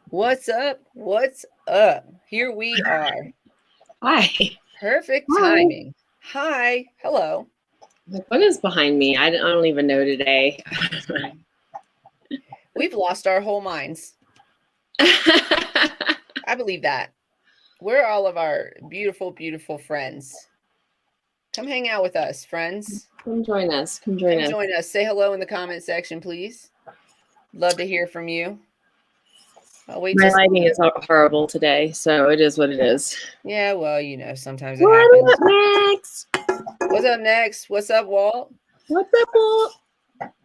What's up? What's up? Here we are. Hi. Perfect Hi. timing. Hi. Hello. What is behind me? I don't even know today. We've lost our whole minds. I believe that. Where are all of our beautiful, beautiful friends? Come hang out with us, friends. Come join us. Come join us. Say hello in the comment section, please. Love to hear from you. I'll wait. My lighting is horrible today, so it is what it is. Yeah, well, sometimes it happens. What's up next? What's up next? What's up, Walt? What's up,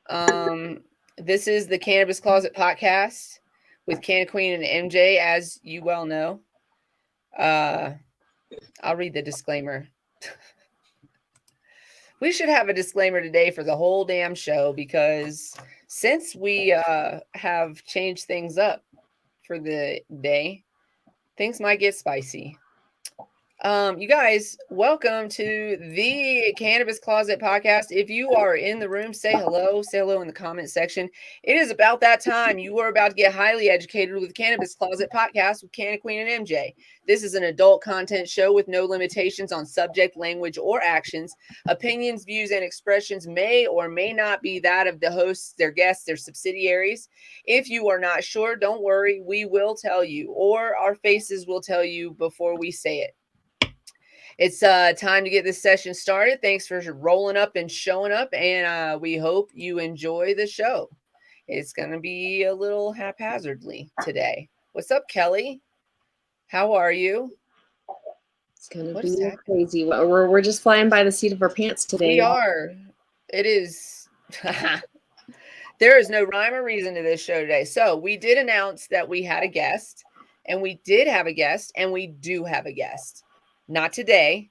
Walt? This is the Cannabis Closet podcast with Canna Queen and MJ, as you well know. I'll read the disclaimer. We should have a disclaimer today for the whole damn show because since we have changed things up for the day, things might get spicy. You guys, welcome to the Cannabis Closet podcast. If you are in the room, say hello. Say hello in the comment section. It is about that time. You are about to get highly educated with Cannabis Closet podcast with Canna Queen and MJ. This is an adult content show with no limitations on subject, language, or actions. Opinions, views, and expressions may or may not be that of the hosts, their guests, their subsidiaries. If you are not sure, don't worry. We will tell you, or our faces will tell you before we say it. It's time to get this session started. Thanks for rolling up and showing up, and we hope you enjoy the show. It's going to be a little haphazardly today. What's up, Kelly? How are you? It's going to be crazy. We're just flying by the seat of our pants today. We are. It is. There is no rhyme or reason to this show today. So we did announce that we had a guest, and we did have a guest, and we do have a guest. Not today,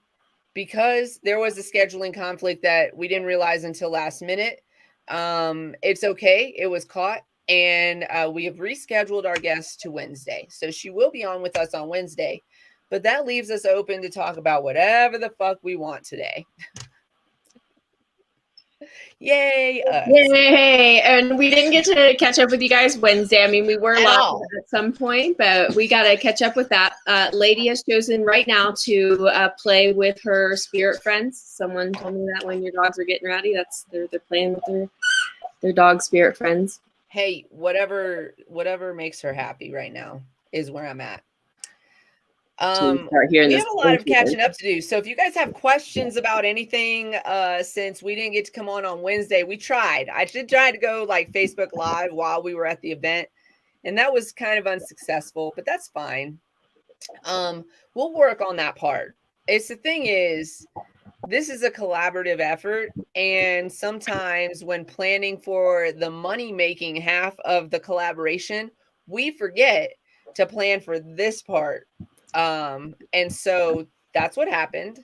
because there was a scheduling conflict that we didn't realize until last minute. It's okay. It was caught, and we have rescheduled our guest to Wednesday. So she will be on with us on Wednesday, but that leaves us open to talk about whatever the fuck we want today. Yay! Yay! And we didn't get to catch up with you guys Wednesday. I mean, we were live at some point, but we got to catch up with that. Lady has chosen right now to play with her spirit friends. Someone told me that when your dogs are getting rowdy, they're playing with their dog spirit friends. Hey, whatever makes her happy right now is where I'm at. We have a lot of catching up to do. So if you guys have questions about anything, since we didn't get to come on Wednesday, we tried. I did try to go like Facebook Live while we were at the event, and that was kind of unsuccessful, but that's fine. We'll work on that part. The thing is, this is a collaborative effort, and sometimes when planning for the money-making half of the collaboration, we forget to plan for this part. And so that's what happened.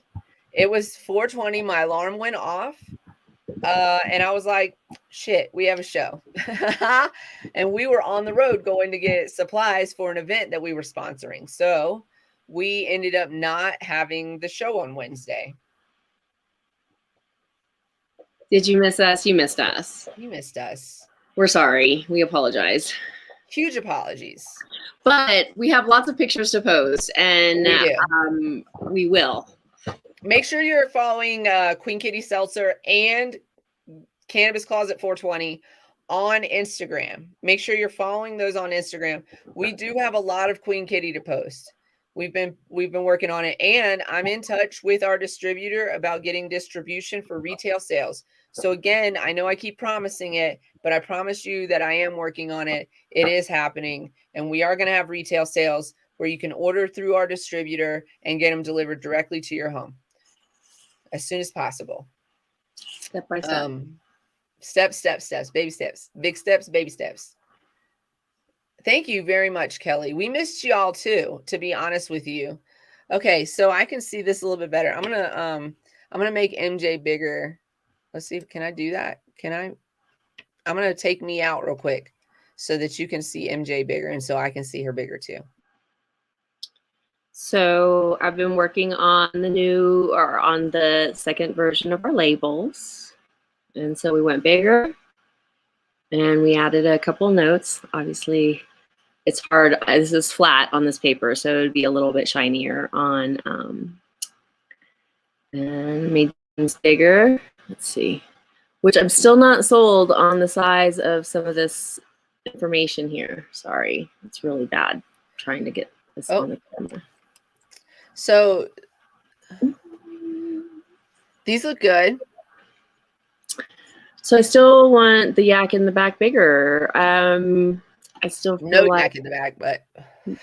It was 4:20. My alarm went off. And I was like, shit, we have a show. And we were on the road going to get supplies for an event that we were sponsoring. So we ended up not having the show on Wednesday. Did you miss us? You missed us. You missed us. We're sorry. We apologize. Huge apologies. But we have lots of pictures to post, and we will. Make sure you're following Queen Kitty Seltzer and Cannabis Closet 420 on Instagram. Make sure you're following those on Instagram. We do have a lot of Queen Kitty to post. We've been working on it, and I'm in touch with our distributor about getting distribution for retail sales. So again, I know I keep promising it, but I promise you that I am working on it. It is happening, and we are going to have retail sales where you can order through our distributor and get them delivered directly to your home as soon as possible. Step by step. Steps, baby steps, big steps, baby steps. Thank you very much, Kelly. We missed y'all too, to be honest with you. Okay, so I can see this a little bit better. I'm gonna make MJ bigger. Let's see, can I do that? I'm gonna take me out real quick so that you can see MJ bigger and so I can see her bigger too. So I've been working on the second version of our labels. And so we went bigger and we added a couple notes. Obviously, it's hard. This is flat on this paper, so it would be a little bit shinier on, and made things bigger. Let's see, which I'm still not sold on the size of some of this information here. Sorry, it's really bad trying to get this on the camera. So these look good. So I still want the yak in the back bigger. I still feel No like, yak in the back, but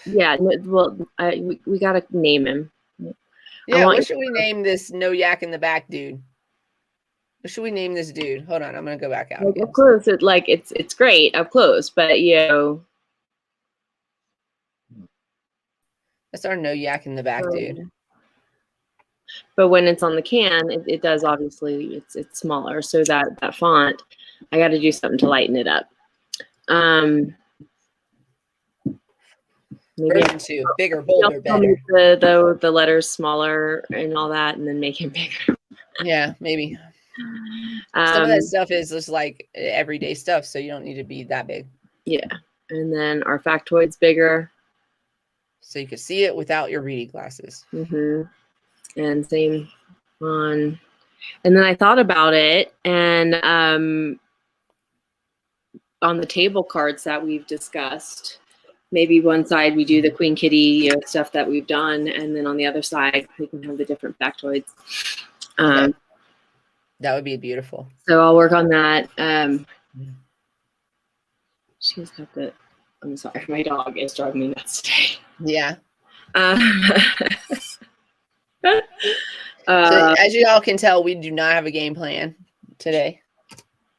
yeah. Well, we gotta name him. Yeah, what should we name this no yak in the back dude? What should we name this dude? Hold on, I'm gonna go back out. Like, up close, it's great up close, but that's our no yak in the back dude. But when it's on the can, it does, obviously it's smaller. So that font, I got to do something to lighten it up. Maybe Version 2, bigger, bolder, better. Make the letters smaller and all that, and then make it bigger. Yeah, maybe. Some of that stuff is just like everyday stuff, so you don't need to be that big. Yeah, and then our factoid's bigger, so you could see it without your reading glasses. And same on. And then I thought about it, and on the table cards that we've discussed, maybe one side we do the Queen Kitty stuff that we've done, and then on the other side we can have the different factoids. That would be beautiful. So I'll work on that. She's got the. I'm sorry, my dog is driving me nuts today. Yeah. So as you all can tell, we do not have a game plan today.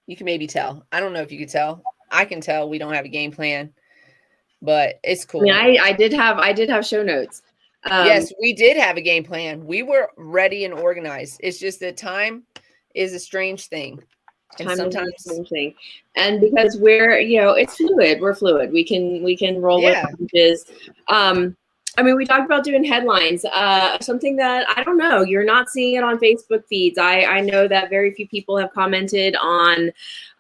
You can maybe tell. I don't know if you could tell. I can tell we don't have a game plan, but it's cool. I mean, I did have show notes. Yes, we did have a game plan. We were ready and organized. It's just that time is a strange thing. And sometimes strange thing. And because we're, it's fluid. We're fluid. We can roll with punches. I mean, we talked about doing headlines, something that, I don't know, you're not seeing it on Facebook feeds. I know that very few people have commented on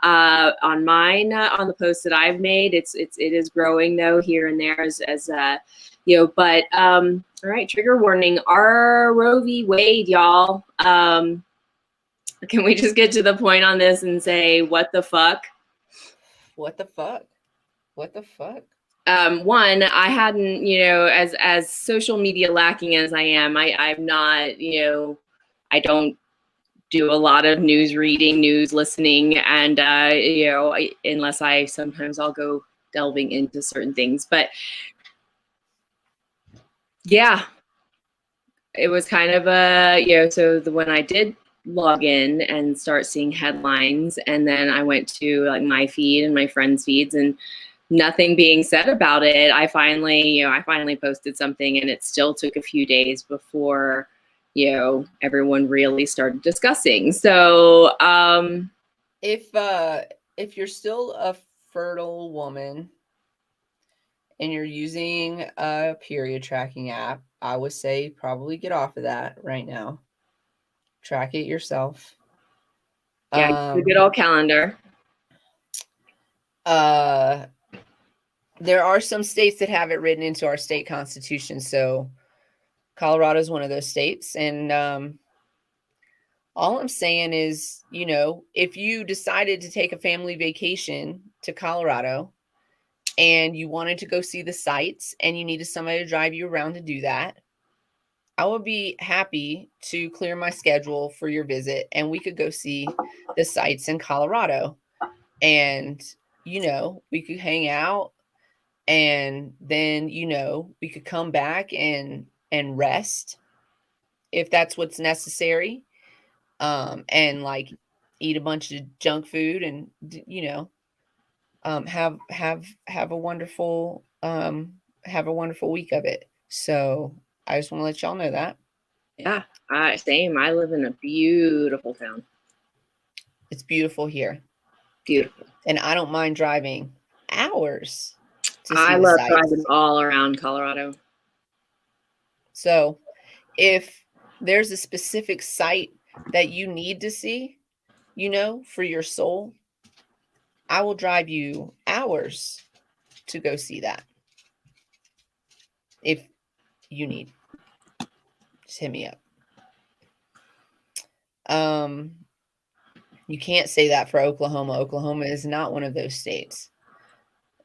mine, on the posts that I've made. It is growing though, here and there as but, all right, trigger warning, our Roe v. Wade, y'all. Can we just get to the point on this and say, what the fuck? What the fuck? What the fuck? One, I hadn't, as social media lacking as I am, I'm not, I don't do a lot of news reading, news listening, and, unless sometimes I'll go delving into certain things, but yeah, it was kind of when I did log in and start seeing headlines, and then I went to like my feed and my friends' feeds, and nothing being said about it. I finally posted something, and it still took a few days before, everyone really started discussing. So, if you're still a fertile woman and you're using a period tracking app, I would say probably get off of that right now. Track it yourself. Yeah, the good old calendar. There are some states that have it written into our state constitution. So Colorado is one of those states. And all I'm saying is, if you decided to take a family vacation to Colorado and you wanted to go see the sites and you needed somebody to drive you around to do that, I would be happy to clear my schedule for your visit, and we could go see the sites in Colorado. And, we could hang out, and then, we could come back and rest if that's what's necessary. And like eat a bunch of junk food and, have a wonderful week of it. So I just want to let y'all know that. Yeah, same. I live in a beautiful town. It's beautiful here. Beautiful. And I don't mind driving hours to see I love driving all around Colorado. So if there's a specific site that you need to see, for your soul, I will drive you hours to go see that. if you need, just hit me up. You can't say that for Oklahoma. Oklahoma is not one of those states.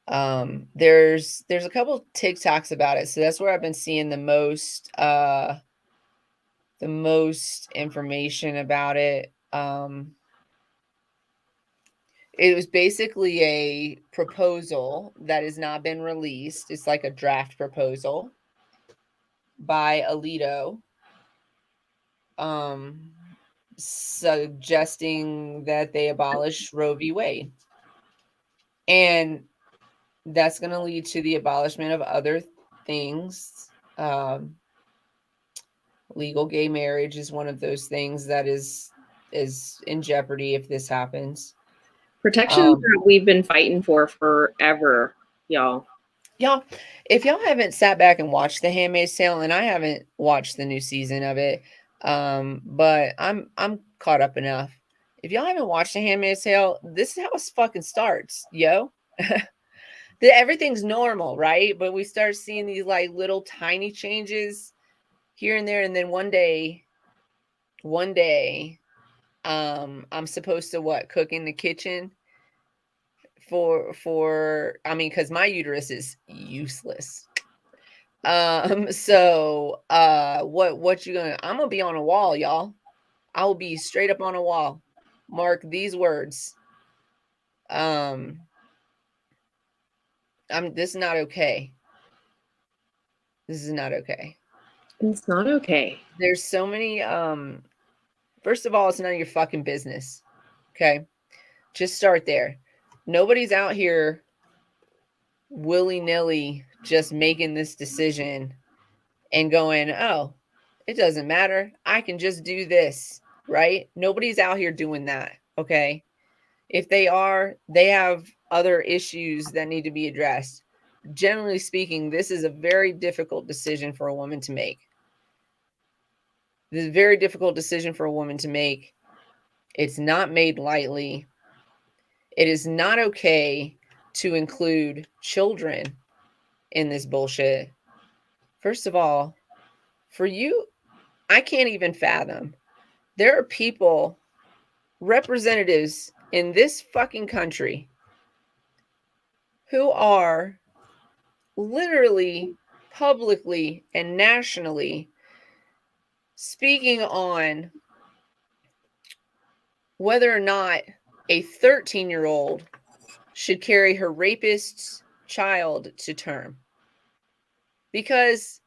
There's a couple TikToks about it, so that's where I've been seeing the most information about it. It was basically a proposal that has not been released. It's like a draft proposal by Alito, suggesting that they abolish Roe v. Wade. And that's going to lead to the abolishment of other things. Legal gay marriage is one of those things that is in jeopardy if this happens. Protections that we've been fighting for forever, y'all. Y'all, if y'all haven't sat back and watched The Handmaid's Tale, and I haven't watched the new season of it, but I'm caught up enough. If y'all haven't watched The Handmaid's Tale, this is how it fucking starts, yo. Everything's normal, right? But we start seeing these like little tiny changes here and there, and then one day, I'm supposed to cook in the kitchen for I mean, because my uterus is useless. So what you gonna? I'm gonna be on a wall, y'all. I will be straight up on a wall. Mark these words. This is not okay. This is not okay. It's not okay. There's so many. First of all, it's none of your fucking business. Okay, just start there. Nobody's out here willy-nilly just making this decision and going, oh, it doesn't matter. I can just do this, right? Nobody's out here doing that, okay? If they are, they have other issues that need to be addressed. Generally speaking, this is a very difficult decision for a woman to make. This is a very difficult decision for a woman to make. It's not made lightly. It is not okay to include children in this bullshit. First of all, for you, I can't even fathom. There are people, representatives in this fucking country, who are literally publicly and nationally speaking on whether or not a 13-year-old should carry her rapist's child to term. Because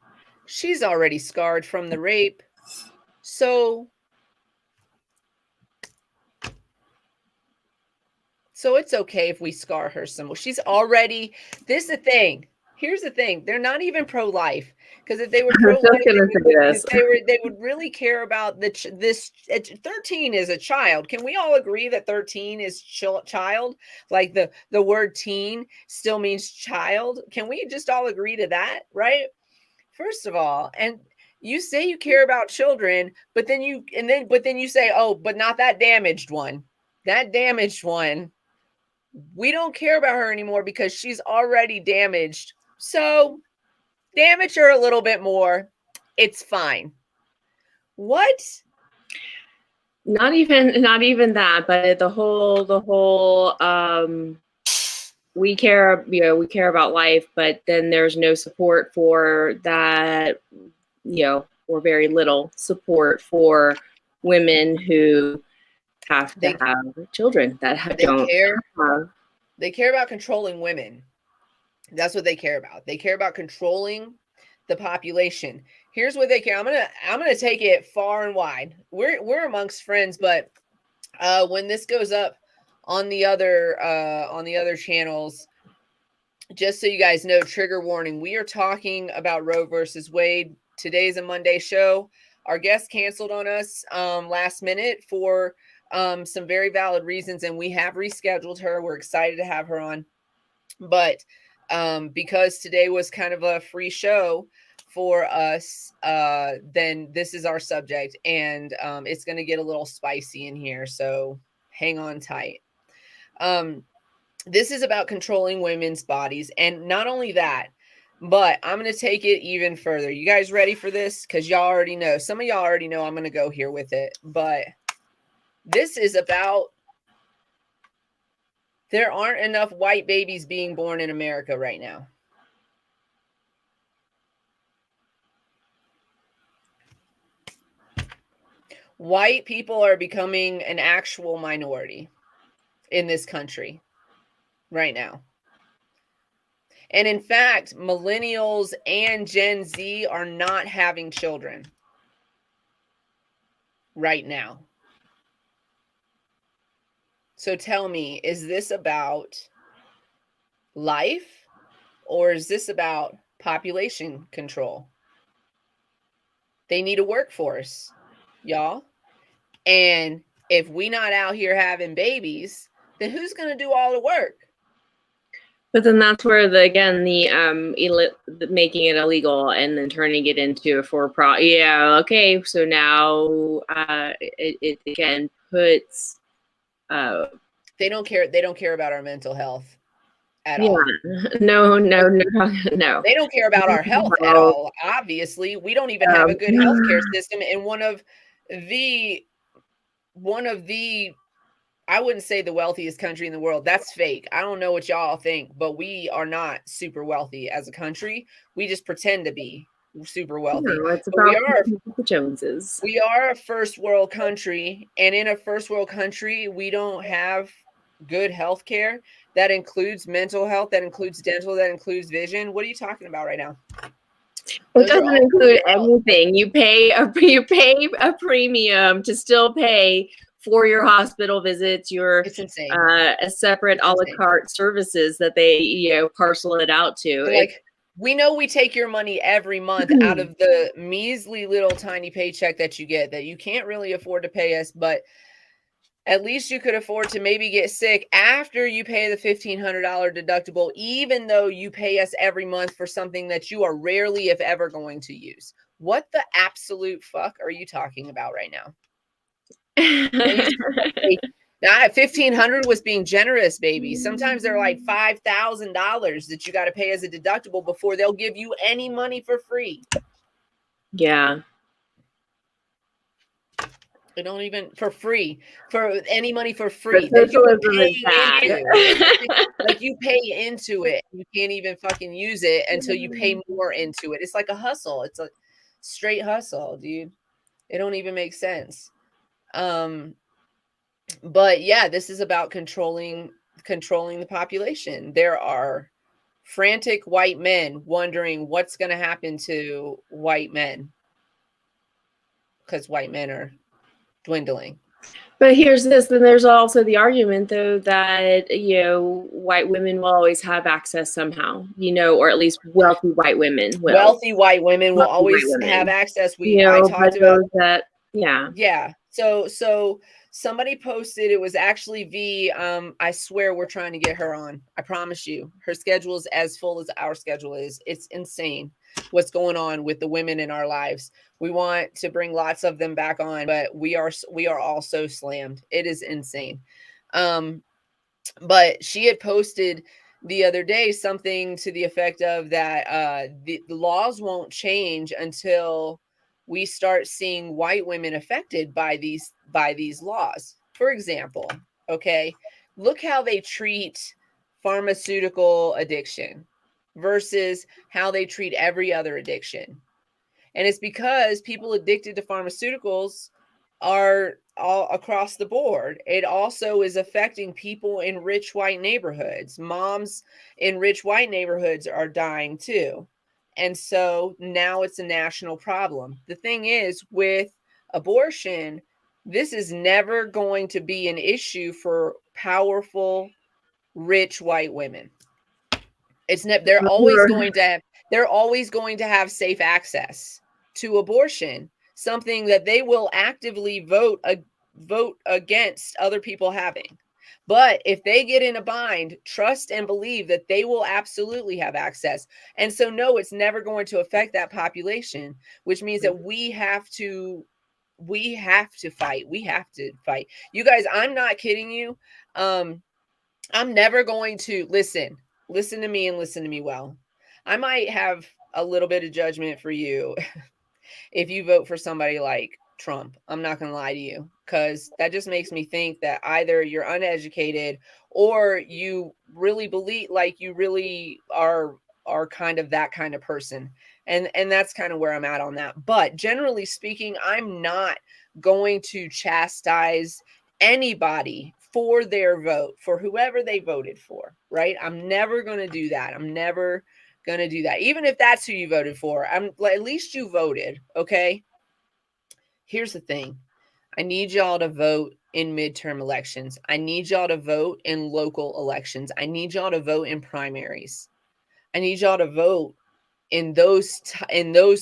she's already scarred from the rape. So it's okay if we scar her some more. She's already, this is the thing. Here's the thing. They're not even pro-life. Because if they were pro-life, they would really care about this. 13 is a child. Can we all agree that 13 is child? Like the word teen still means child. Can we just all agree to that, right? First of all, and you say you care about children, but then you say, oh, but not that damaged one. That damaged one. We don't care about her anymore because she's already damaged. So damage her a little bit more. It's fine. What? Not even that, but the whole we care about life, but then there's no support for that, or very little support for women who have to have children that don't care. They care about controlling women. That's what they care about. They care about controlling the population. Here's what they care. I'm gonna take it far and wide. We're amongst friends, but when this goes up on the other channels, just so you guys know, trigger warning. We are talking about Roe versus Wade. Today's a Monday show. Our guest canceled on us last minute for some very valid reasons, and we have rescheduled her. We're excited to have her on, but because today was kind of a free show for us, then this is our subject, and it's going to get a little spicy in here, so hang on tight. This is about controlling women's bodies, and not only that, But I'm going to take it even further. You guys ready for this? Because y'all already know. Some of y'all already know I'm going to go here with it. But this is about there aren't enough white babies being born in America right now. White people are becoming an actual minority in this country right now. And in fact, millennials and Gen Z are not having children right now. So tell me, is this about life or is this about population control? They need a workforce, y'all. And if we not out here having babies, then who's going to do all the work? But then that's where the making it illegal and then turning it into a for-profit. Yeah, okay. So now it again puts. They don't care. They don't care about our mental health at all. No. They don't care about our health at all. Obviously, we don't even have a good healthcare system in one of the I wouldn't say the wealthiest country in the world. That's fake. I don't know what y'all think, but we are not super wealthy as a country. We just pretend to be super wealthy. No, it's about the Joneses. We are a first world country, and in a first world country, we don't have good health care. That includes mental health, that includes dental, that includes vision. What are you talking about right now? It doesn't include anything. You pay a premium to still pay for your hospital visits, it's insane. A separate a la carte services that they parcel it out to. Like, we know we take your money every month out of the measly little tiny paycheck that you get that you can't really afford to pay us, but at least you could afford to maybe get sick after you pay the $1,500 deductible, even though you pay us every month for something that you are rarely, if ever, going to use. What the absolute fuck are you talking about right now? Now, $1,500 was being generous, baby. Sometimes they're like $5,000 that you got to pay as a deductible before they'll give you any money for free. Yeah. They don't even for free for any money for free. That you pay into it. You can't even fucking use it until you pay more into it. It's like a hustle. It's a straight hustle, dude. It don't even make sense. But yeah, this is about controlling the population. There are frantic white men wondering what's going to happen to white men because white men are dwindling. But here's this, then there's also the argument though that white women will always have access somehow, or at least wealthy white women will. Wealthy white women will always have access. I talked about that. Yeah. Yeah. So somebody posted, it was actually I swear we're trying to get her on. I promise you. Her schedule is as full as our schedule is. It's insane what's going on with the women in our lives. We want to bring lots of them back on, but we are all so slammed. It is insane. But she had posted the other day something to the effect of that the laws won't change until we start seeing white women affected by these laws. For example, okay, look how they treat pharmaceutical addiction versus how they treat every other addiction. And it's because people addicted to pharmaceuticals are all across the board. It also is affecting people in rich white neighborhoods. Moms in rich white neighborhoods are dying too. And so now it's a national problem. The thing is, with abortion, this is never going to be an issue for powerful, rich white women. They're always going to have safe access to abortion, something that they will actively vote against other people having. But if they get in a bind, trust and believe that they will absolutely have access. And so, no, it's never going to affect that population, which means that we have to fight. We have to fight. You guys, I'm not kidding you. I'm never going to listen to me and listen to me well. I might have a little bit of judgment for you if you vote for somebody like Trump. I'm not going to lie to you, because that just makes me think that either you're uneducated or you really believe, like, you really are kind of that kind of person. And that's kind of where I'm at on that. But generally speaking, I'm not going to chastise anybody for their vote, for whoever they voted for, right? I'm never going to do that. I'm never going to do that. Even if that's who you voted for, at least you voted, okay? Here's the thing. I need y'all to vote in midterm elections. I need y'all to vote in local elections. I need y'all to vote in primaries. I need y'all to vote in those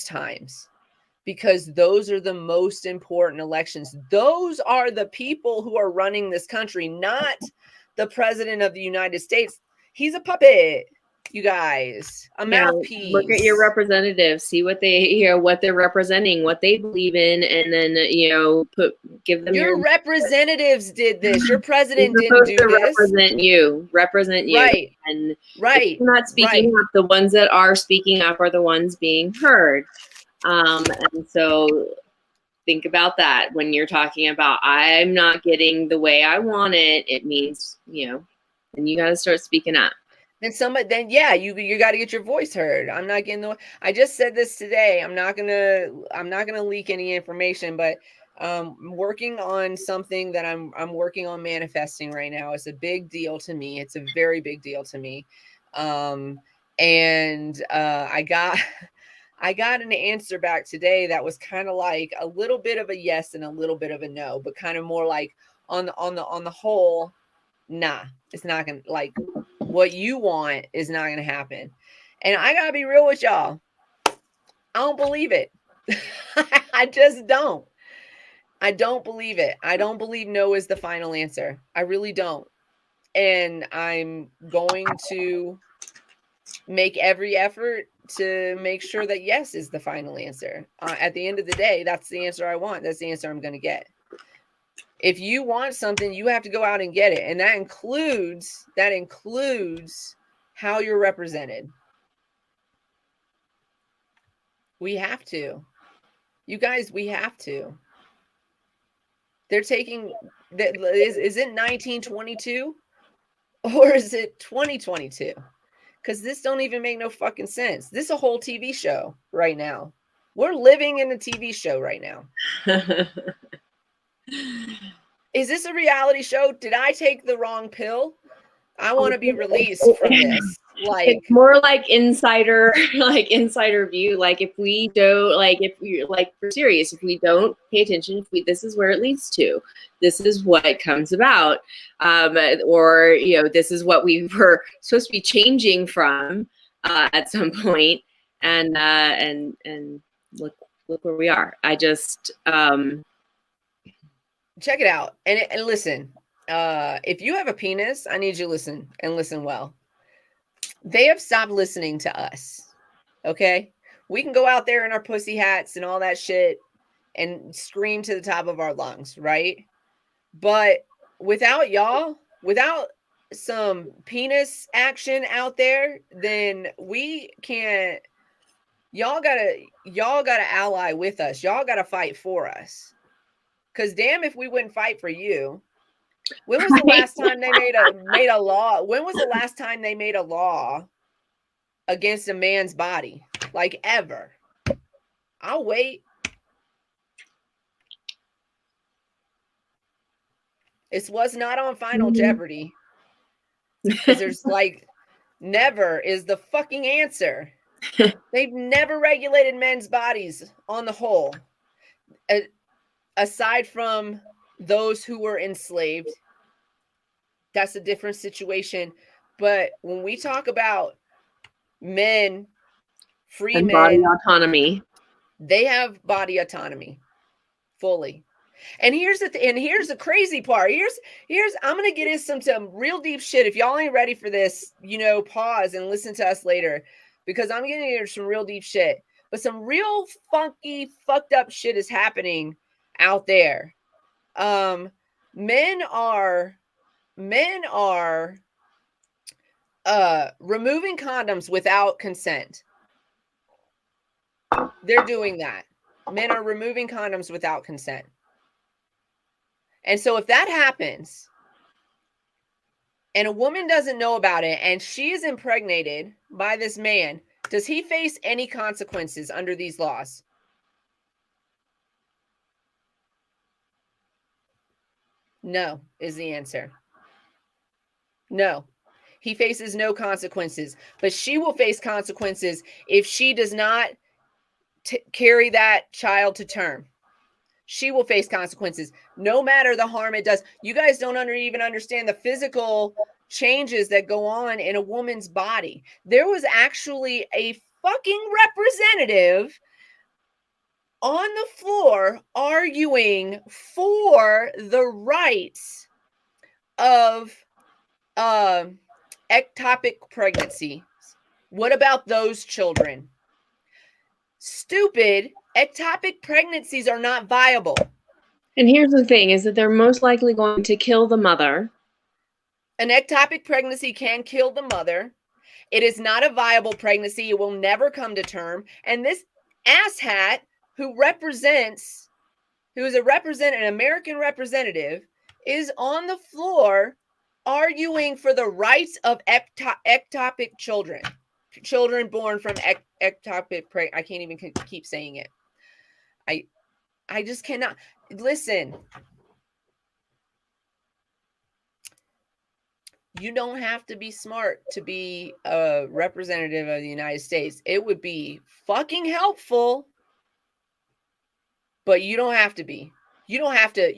times, because those are the most important elections. Those are the people who are running this country, not the president of the United States. He's a puppet, you guys, a mouthpiece. Look at your representatives, see what what they're representing, what they believe in, and then give them your representatives did this. Your president didn't do this. Represent you, right? And right, not speaking up. The ones that are speaking up are the ones being heard. And so think about that when you're talking about, I'm not getting the way I want it. It means, then you got to start speaking up. Then yeah, you got to get your voice heard. I'm not getting I just said this today. I'm not gonna leak any information, but working on something that I'm working on manifesting right now. It's a big deal to me. It's a very big deal to me. And I got an answer back today that was kind of like a little bit of a yes and a little bit of a no, but kind of more like on the whole, nah, it's not gonna, like, what you want is not gonna happen. And I gotta be real with y'all. I don't believe it. I just don't. I don't believe it. I don't believe no is the final answer. I really don't. And I'm going to make every effort to make sure that yes is the final answer. At the end of the day, that's the answer I want. That's the answer I'm going to get. If you want something, you have to go out and get it. And that includes how you're represented. We have to. You guys, we have to. They're taking, is it 1922 or is it 2022? Because this don't even make no fucking sense. This is a whole TV show right now. We're living in a TV show right now. Is this a reality show? Did I take the wrong pill? I want to be released from this. Like, it's more like insider view. Like, if we don't, for serious, if we don't pay attention, this is where it leads to. This is what comes about. Or, this is what we were supposed to be changing from at some point. And look where we are. I just, check it out. And listen, if you have a penis, I need you to listen and listen well. They have stopped listening to us. Okay? We can go out there in our pussy hats and all that shit and scream to the top of our lungs, right? But without y'all, without some penis action out there, then we can't. Y'all gotta ally with us. Y'all gotta fight for us. Because damn if we wouldn't fight for you. When was the last time they made a law? When was the last time they made a law against a man's body? Like, ever? I'll wait. It was not on Final Jeopardy. Because there's like, never is the fucking answer. They've never regulated men's bodies on the whole. Aside from those who were enslaved, that's a different situation. But when we talk about men, free and men, body autonomy, they have body autonomy fully. And here's the crazy part. Here's I'm gonna get into some real deep shit. If y'all ain't ready for this, pause and listen to us later, because I'm getting into some real deep shit. But some real funky, fucked up shit is happening out there. Men are removing condoms without consent. They're doing that. Men are removing condoms without consent. And so if that happens and a woman doesn't know about it and she is impregnated by this man, does he face any consequences under these laws? No, is the answer. No, he faces no consequences, but she will face consequences if she does not carry that child to term. She will face consequences no matter the harm it does. You guys don't even understand the physical changes that go on in a woman's body. There was actually a fucking representative on the floor arguing for the rights of ectopic pregnancy. What about those children? Stupid. Ectopic pregnancies are not viable. And here's the thing, is that they're most likely going to kill the mother. An ectopic pregnancy can kill the mother. It is not a viable pregnancy. It will never come to term. And this asshat who is an American representative, is on the floor arguing for the rights of ectopic children born from ectopic pregnancy. I can't even keep saying it. I just cannot. Listen, you don't have to be smart to be a representative of the United States. It would be fucking helpful, but you don't have to be. You don't have to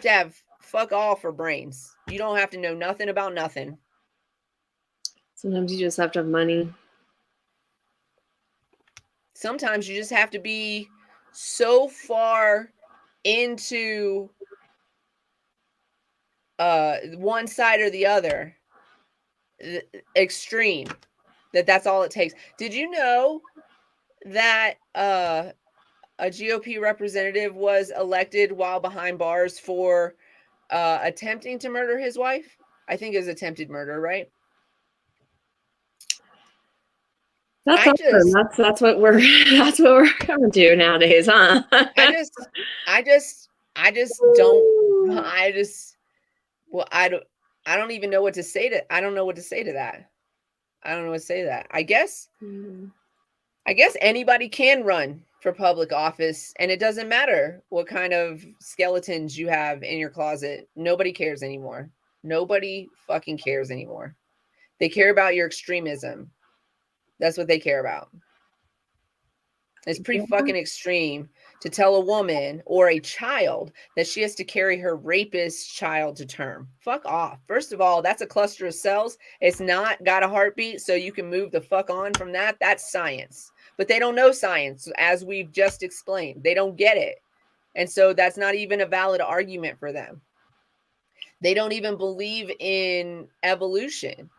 have fuck all for brains. You don't have to know nothing about nothing. Sometimes you just have to have money. Sometimes you just have to be so far into one side or the other, extreme, that's all it takes. Did you know that a GOP representative was elected while behind bars for attempting to murder his wife? I think it was attempted murder, right? That's awesome. That's what we're coming to nowadays, huh? I don't even know what to say to. I don't know what to say to that. I guess anybody can run for public office, and it doesn't matter what kind of skeletons you have in your closet. Nobody cares anymore. Nobody fucking cares anymore. They care about your extremism. That's what they care about. It's pretty fucking extreme to tell a woman or a child that she has to carry her rapist child to term. Fuck off. First of all, that's a cluster of cells. It's not got a heartbeat, so you can move the fuck on from that. That's science. But they don't know science, as we've just explained. They don't get it. And so that's not even a valid argument for them. They don't even believe in evolution.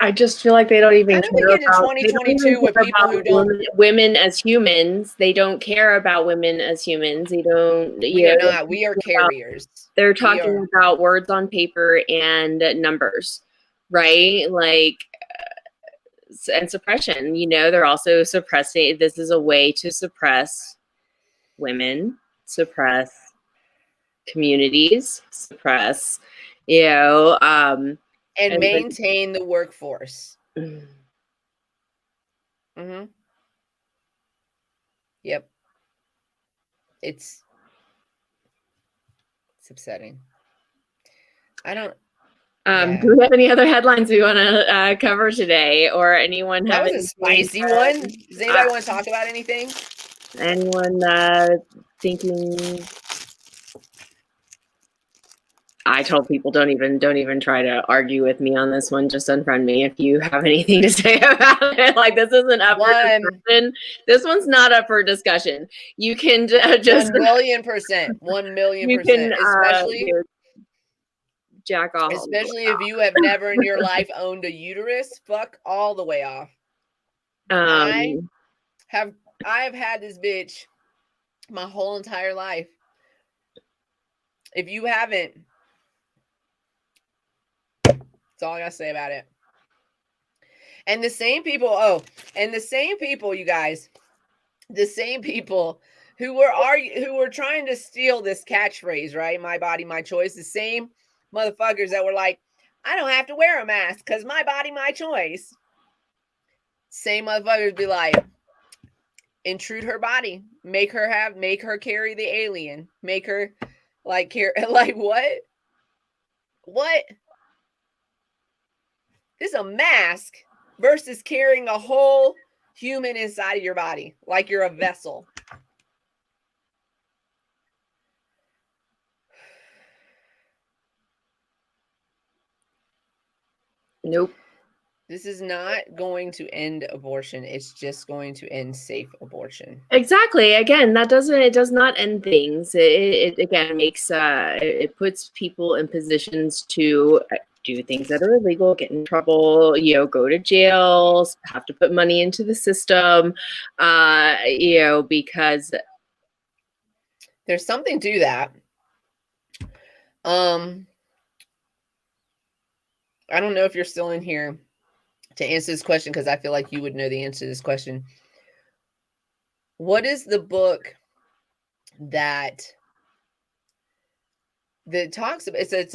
I just feel like they don't even care about 2022 with people who don't women as humans. They don't care about women as humans. They don't. We are not. We are carriers. They're talking about words on paper and numbers, right? Like, and suppression. They're also suppressing. This is a way to suppress women, suppress communities, suppress, and maintain the workforce. Mm-hmm. Yep. It's upsetting. I don't. Do we have any other headlines we want to cover today, or anyone have? That was a spicy one. Does anybody want to talk about anything? Anyone thinking? I told people don't even try to argue with me on this one. Just unfriend me if you have anything to say about it. Like, this isn't up for discussion. This one's not up for discussion. You can just 1,000,000%. 1,000,000%. Especially jack off. Especially if you have never in your life owned a uterus. Fuck all the way off. I have had this bitch my whole entire life. If you haven't, That's all I gotta say about it. And the same people, you guys, the same people who were trying to steal this catchphrase, right? My body, my choice. The same motherfuckers that were like, I don't have to wear a mask because my body, my choice. Same motherfuckers be like, intrude her body, make her carry the alien, make her like what? What? This is a mask versus carrying a whole human inside of your body, like you're a vessel. Nope. This is not going to end abortion. It's just going to end safe abortion. Exactly. Again, it does not end things. It again makes it puts people in positions to do things that are illegal, get in trouble, go to jail, have to put money into the system, because there's something to that. I don't know if you're still in here to answer this question, because I feel like you would know the answer to this question. What is the book that talks about? It's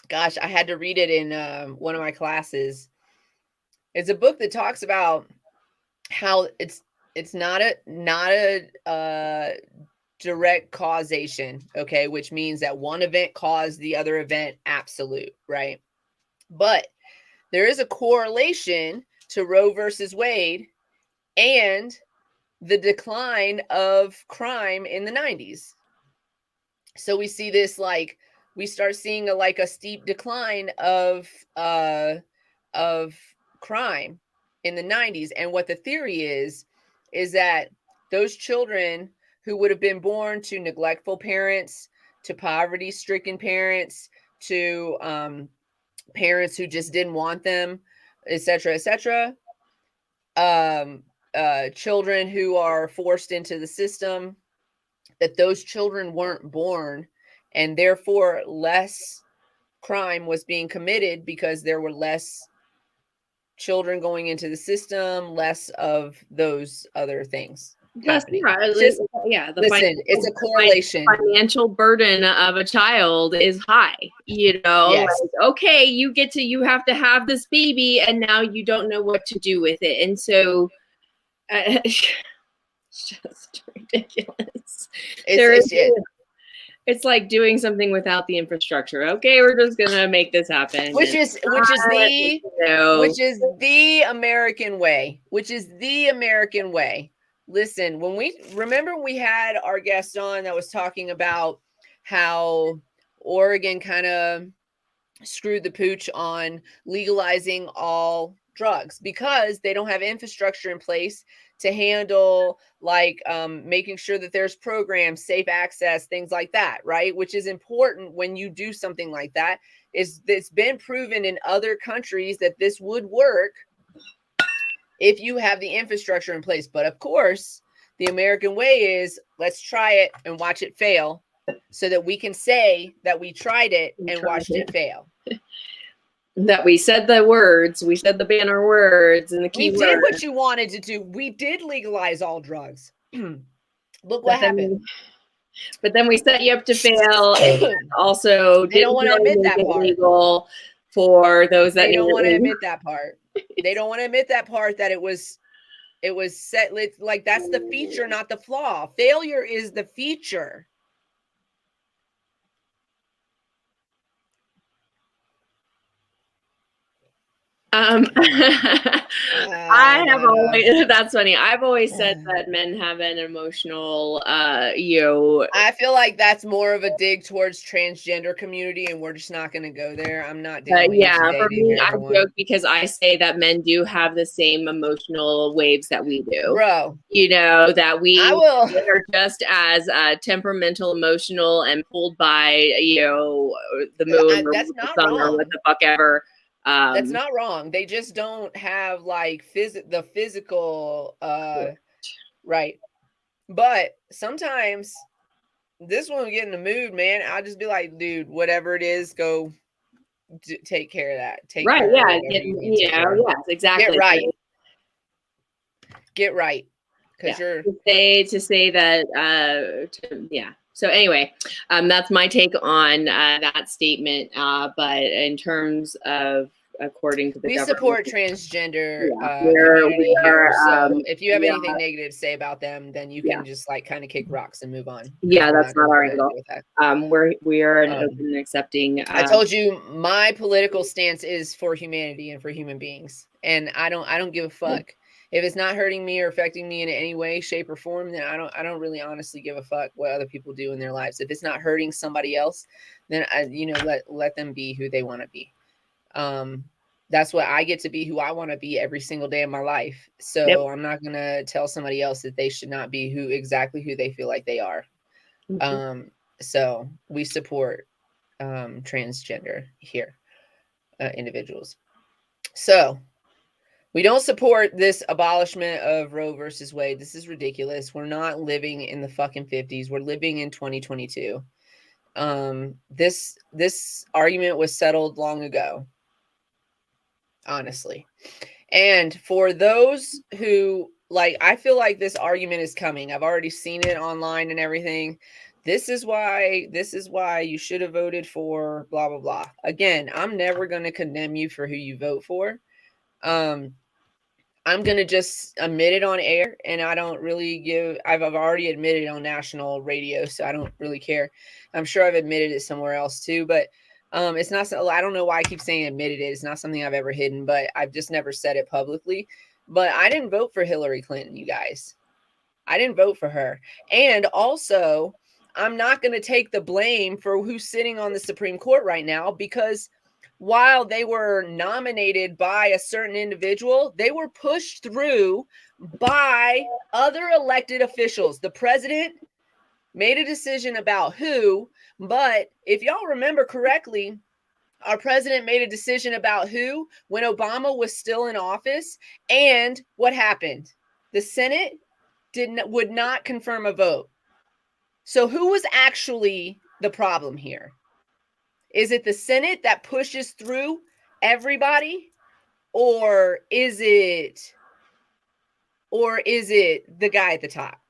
gosh, I had to read it in one of my classes. It's a book that talks about how it's not a direct causation, okay, which means that one event caused the other event absolute, right? But there is a correlation to Roe versus Wade and the decline of crime in the 90s. So we see this, like, we start seeing a steep decline of crime in the 90s. And what the theory is that those children who would have been born to neglectful parents, to poverty-stricken parents, to parents who just didn't want them, etc., children who are forced into the system, that those children weren't born, and therefore less crime was being committed because there were less children going into the system, less of those other things. Yes, it's a correlation. The financial burden of a child is high. Yes. Like, okay, you have to have this baby, and now you don't know what to do with it, and so it's just ridiculous. It's like doing something without the infrastructure. Okay, we're just gonna make this happen. Which is the American way. Listen, when we had our guest on that was talking about how Oregon kind of screwed the pooch on legalizing all drugs because they don't have infrastructure in place to handle, like, making sure that there's programs, safe access, things like that, right? Which is important when you do something like that. It's been proven in other countries that this would work if you have the infrastructure in place. But of course, the American way is, let's try it and watch it fail so that we can say that we tried it and watched it fail. That we said the banner words and the key words. We did what you wanted to do. We did legalize all drugs. Look what happened. But then we set you up to fail, and also they don't want to admit that part. Legal for those that they don't want to admit that part. They don't want to admit that part, that it was set, like, that's the feature, not the flaw. Failure is the feature. That's funny. I've always said that men have an emotional, I feel like that's more of a dig towards transgender community, and we're just not going to go there. I'm not digging. For me, I joke because I say that men do have the same emotional waves that we do, bro. That we are just as temperamental, emotional, and pulled by the moon or the sun or what the fuck ever. That's not wrong. They just don't have, like, the physical, right. But sometimes this one will get in the mood, man. I'll just be like, dude, whatever it is, go take care of that. Take right. care Yeah. of Yes, exactly. Get right. Get right. Because Yeah. you're to say that yeah. So anyway, that's my take on that statement. But in terms of according to the we government, support transgender we community here. So if you have we anything negative to say about them, then you can just like kind of kick rocks and move on. Yeah, We're that's not our angle. We are an open and accepting. I told you my political stance is for humanity and for human beings, and I don't give a fuck. If it's not hurting me or affecting me in any way, shape, or form, then I don't really honestly give a fuck what other people do in their lives. If it's not hurting somebody else, then let them be who they want to be. That's what I get to be, who I want to be every single day of my life. So I'm not gonna tell somebody else that they should not be exactly who they feel like they are. So we support transgender here individuals. So we don't support this abolishment of Roe versus Wade. This is ridiculous. We're not living in the fucking 50s. We're living in 2022. This argument was settled long ago, honestly. And for those who I feel like this argument is coming. I've already seen it online and everything. This is why you should have voted for blah blah blah. Again, I'm never going to condemn you for who you vote for. I'm going to just admit it on air, and I don't really I've already admitted it on national radio, so I don't really care. I'm sure I've admitted it somewhere else too, but it's not, I don't know why I keep saying admitted it. It's not something I've ever hidden, but I've just never said it publicly. But I didn't vote for Hillary Clinton, you guys. I didn't vote for her. And also, I'm not going to take the blame for who's sitting on the Supreme Court right now, because while they were nominated by a certain individual, they were pushed through by other elected officials. The president made a decision about who, but if y'all remember correctly, our president made a decision about who when Obama was still in office. And what happened? The Senate would not confirm a vote. So who was actually the problem here? Is it the Senate that pushes through everybody, or is it the guy at the top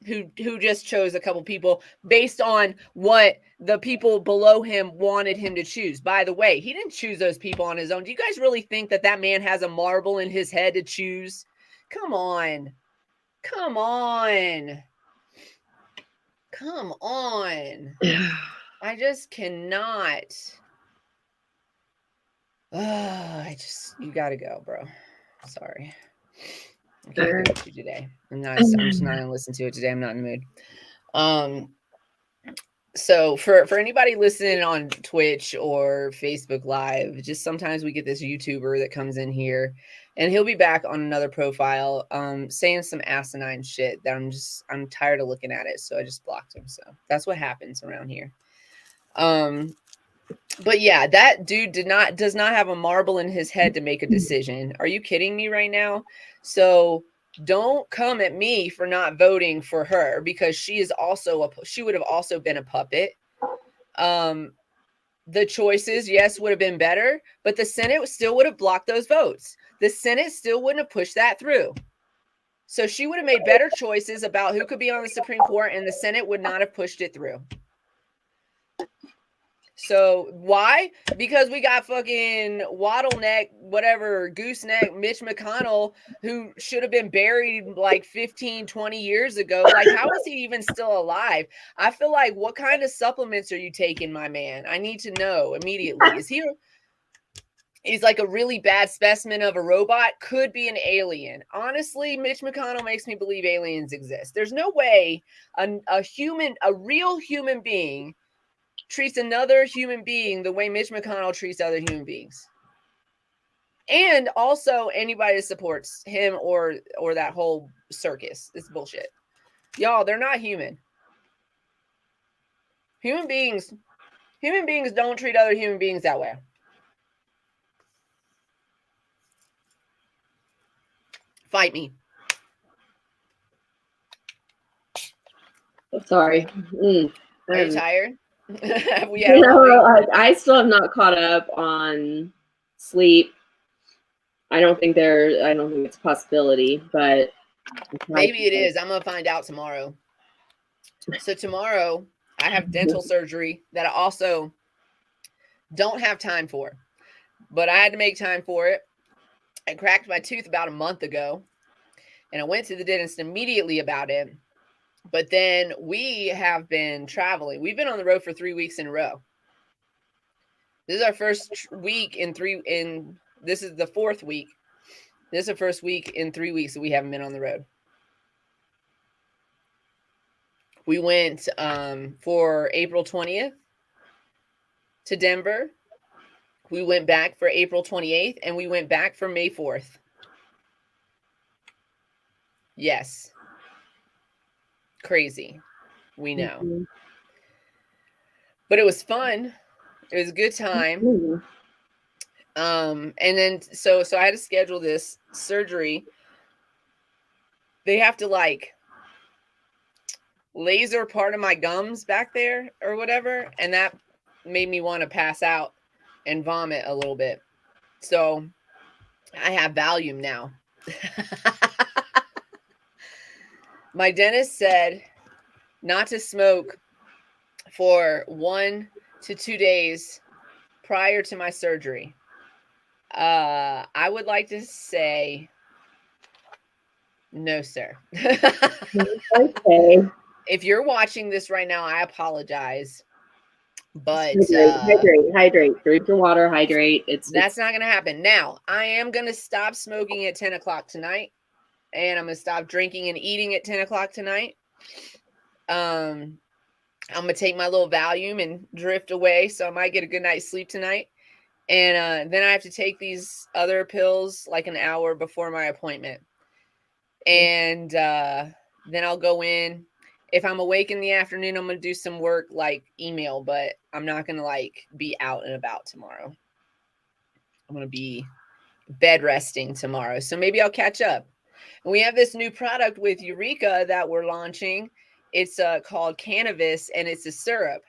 who just chose a couple people based on what the people below him wanted him to choose? By the way, he didn't choose those people on his own. Do you guys really think that man has a marble in his head to choose? Come on. I just cannot. You gotta go, bro. Sorry. I can't do it with you today. I'm just not gonna listen to it today. I'm not in the mood. So for anybody listening on Twitch or Facebook Live, just sometimes we get this YouTuber that comes in here, and he'll be back on another profile saying some asinine shit that I'm tired of looking at it, so I just blocked him. So that's what happens around here. But yeah, that dude does not have a marble in his head to make a decision. Are you kidding me right now? So don't come at me for not voting for her, because she would have also been a puppet. The choices, yes, would have been better, but the Senate still would have blocked those votes. The Senate still wouldn't have pushed that through. So she would have made better choices about who could be on the Supreme Court, and the Senate would not have pushed it through. So why? Because we got fucking waddle-neck, whatever, gooseneck Mitch McConnell, who should have been buried like 15, 20 years ago. Like, how is he even still alive? I feel like, what kind of supplements are you taking, my man? I need to know immediately. He's like a really bad specimen of a robot? Could be an alien. Honestly, Mitch McConnell makes me believe aliens exist. There's no way a real human being treats another human being the way Mitch McConnell treats other human beings. And also anybody that supports him or that whole circus. It's bullshit. Y'all, they're not human. Human beings don't treat other human beings that way. Fight me. Sorry. Are you tired? Have we had a long week? I still have not caught up on sleep. I don't think it's a possibility, but Maybe it is. I'm gonna find out tomorrow. So tomorrow I have dental surgery that I also don't have time for, but I had to make time for it. I cracked my tooth about a month ago, and I went to the dentist immediately about it. But then we have been traveling. We've been on the road for 3 weeks in a row. This is our first week this is the fourth week. This is the first week in 3 weeks that we haven't been on the road. We went for April 20th to Denver. We went back for April 28th, and we went back for May 4th. Yes. Crazy. We know. Mm-hmm. But it was fun. It was a good time. Mm-hmm. And then so I had to schedule this surgery. They have to like laser part of my gums back there or whatever, and that made me want to pass out and vomit a little bit. So I have Valium now. My dentist said not to smoke for 1 to 2 days prior to my surgery. I would like to say no, sir. Okay. If you're watching this right now, I apologize. But hydrate. Drink your water, hydrate. That's not going to happen. Now, I am going to stop smoking at 10 o'clock tonight. And I'm going to stop drinking and eating at 10 o'clock tonight. I'm going to take my little Valium and drift away. So I might get a good night's sleep tonight. And then I have to take these other pills like an hour before my appointment. And then I'll go in. If I'm awake in the afternoon, I'm going to do some work like email, but I'm not going to like be out and about tomorrow. I'm going to be bed resting tomorrow. So maybe I'll catch up. And we have this new product with Eureka that we're launching. It's called Cannabis, and it's a syrup.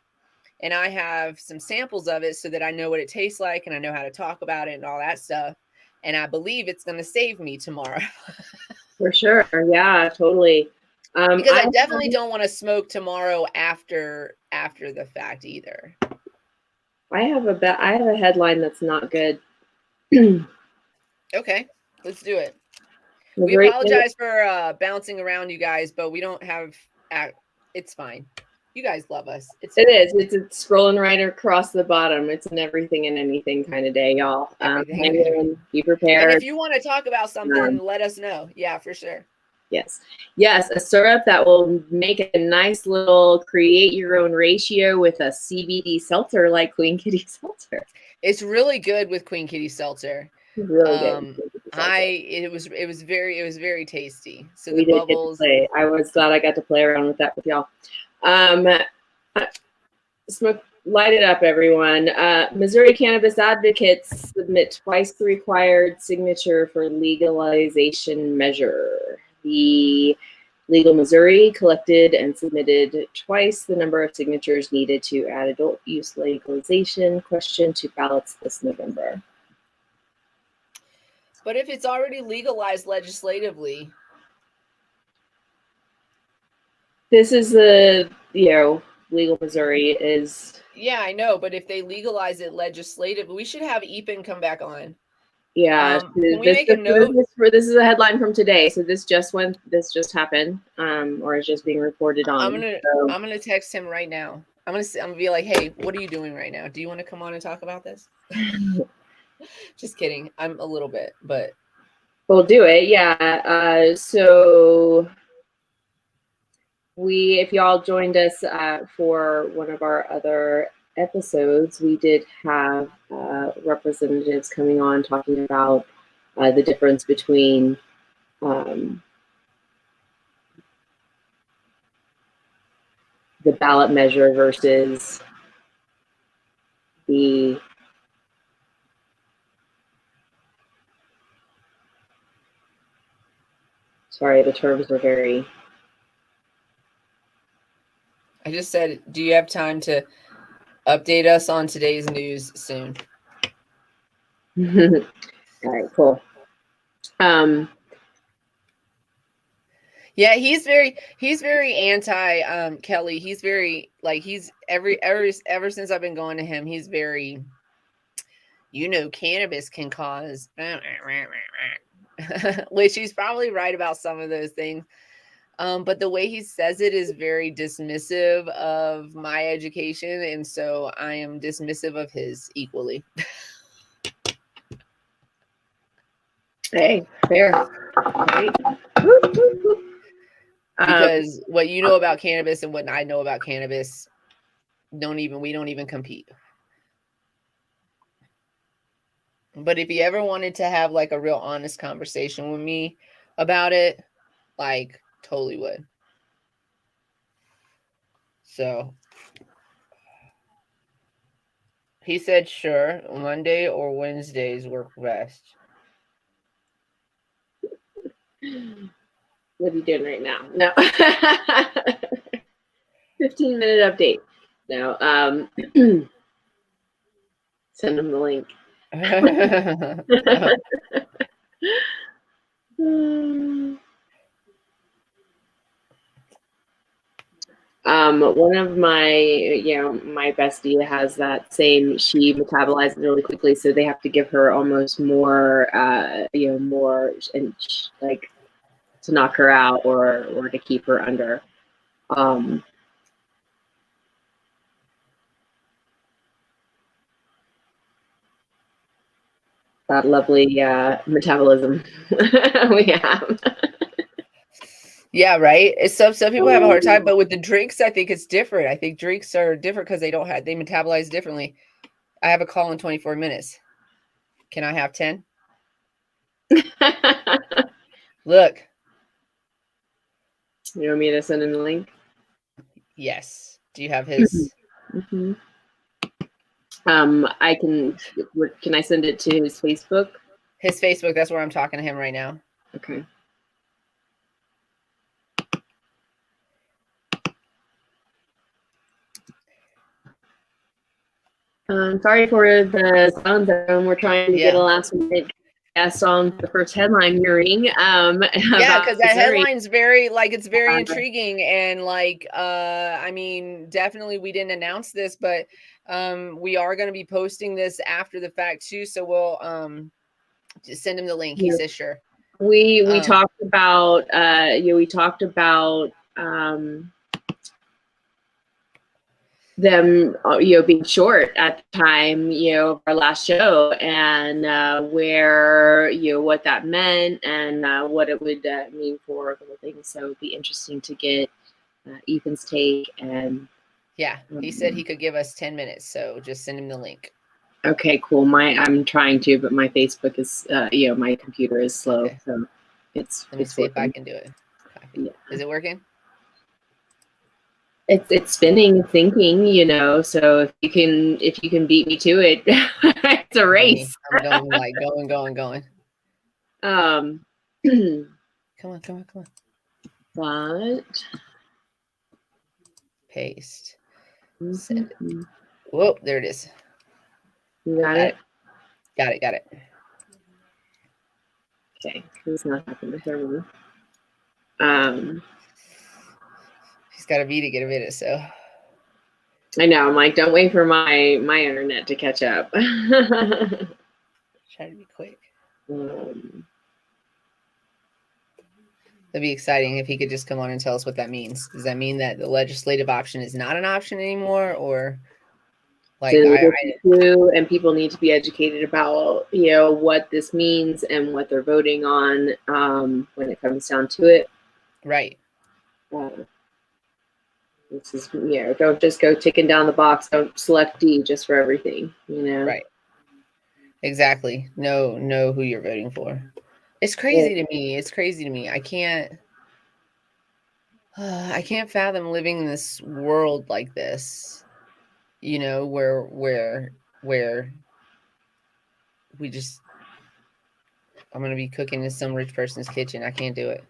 And I have some samples of it so that I know what it tastes like and I know how to talk about it and all that stuff. And I believe it's going to save me tomorrow. For sure. Yeah, totally. Because I definitely don't want to smoke tomorrow after the fact either. I have a headline that's not good. Okay, let's do it. We apologize for bouncing around, you guys, but we don't have. It's fine. You guys love us. It's scrolling right across the bottom. It's an everything and anything kind of day, y'all. Be prepared. And if you want to talk about something, let us know. Yeah, for sure. Yes, a syrup that will make a nice little create your own ratio with a CBD seltzer like Queen Kitty Seltzer. It's really good with Queen Kitty Seltzer. Really good. It was very tasty. So we the bubbles. I was glad I got to play around with that with y'all. Light it up, everyone. Missouri cannabis advocates submit twice the required signature for legalization measure. The Legal Missouri collected and submitted twice the number of signatures needed to add adult use legalization question to ballots this November. But if it's already legalized legislatively. This is Legal Missouri is. Yeah, I know. But if they legalize it legislatively, we should have EPIN come back on. Yeah. Can we make a note? This is a headline from today. So this just happened, or is just being reported on. I'm gonna text him right now. I'm gonna be like, hey, what are you doing right now? Do you want to come on and talk about this? Just kidding. I'm a little bit, but we'll do it. Yeah. So if y'all joined us for one of our other episodes, we did have representatives coming on talking about the difference between the ballot measure versus the terms are very. I just said, do you have time to Update us on today's news soon. All right, cool. Yeah, he's very anti Kelly. He's very like he's ever since I've been going to him, he's very, cannabis can cause which he's probably right about some of those things. But the way he says it is very dismissive of my education, and so I am dismissive of his equally. Hey, fair. Right. Because what you know about cannabis and what I know about cannabis we don't even compete. But if you ever wanted to have like a real honest conversation with me about it, like totally would. So he said, sure, Monday or Wednesdays work best. What are you doing right now? No. 15-minute update. No. Send them the link. One of my, my bestie has that same, she metabolizes really quickly, so they have to give her almost more, more, and like to knock her out or to keep her under. That lovely metabolism we have. Yeah, right. It's some people have a hard time, but with the drinks, I think it's different. I think drinks are different because they metabolize differently. I have a call in 24 minutes. Can I have 10? Look. You want me to send him the link? Yes. Do you have his? Mm-hmm. I can I send it to his Facebook? His Facebook, that's where I'm talking to him right now. Okay. Sorry for the sound zone. We're trying to get a last minute guest on the first headline hearing. Yeah, because that headline's very it's very intriguing, and I mean, definitely we didn't announce this, but we are going to be posting this after the fact too. So we'll just send him the link. He says sure. We talked about them being short at the time of our last show, and where what that meant and what it would mean for little things. So it'd be interesting to get Ethan's take. And yeah, he said he could give us 10 minutes, so just send him the link. Okay, cool. I'm trying to, but my Facebook is my computer is slow. Okay. So let me see working. If I can do it. Yeah. Is it working? It's spinning, it's thinking, so if you can beat me to it, it's a race. I'm going. Come on. What? Paste. Send it. Whoa, there it is. You got it? Got it. Okay, it's not happening with her. She's got a V to get a minute, so. I know. I'm like, don't wait for my internet to catch up. Try to be quick. That'd be exciting if he could just come on and tell us what that means. Does that mean that the legislative option is not an option anymore, or and people need to be educated about what this means and what they're voting on when it comes down to it. Right. This is don't just go ticking down the box. Don't select D just for everything. Right. Exactly. Know who you're voting for. It's crazy to me. I can't fathom living in this world like this. Where we just, I'm gonna be cooking in some rich person's kitchen. I can't do it.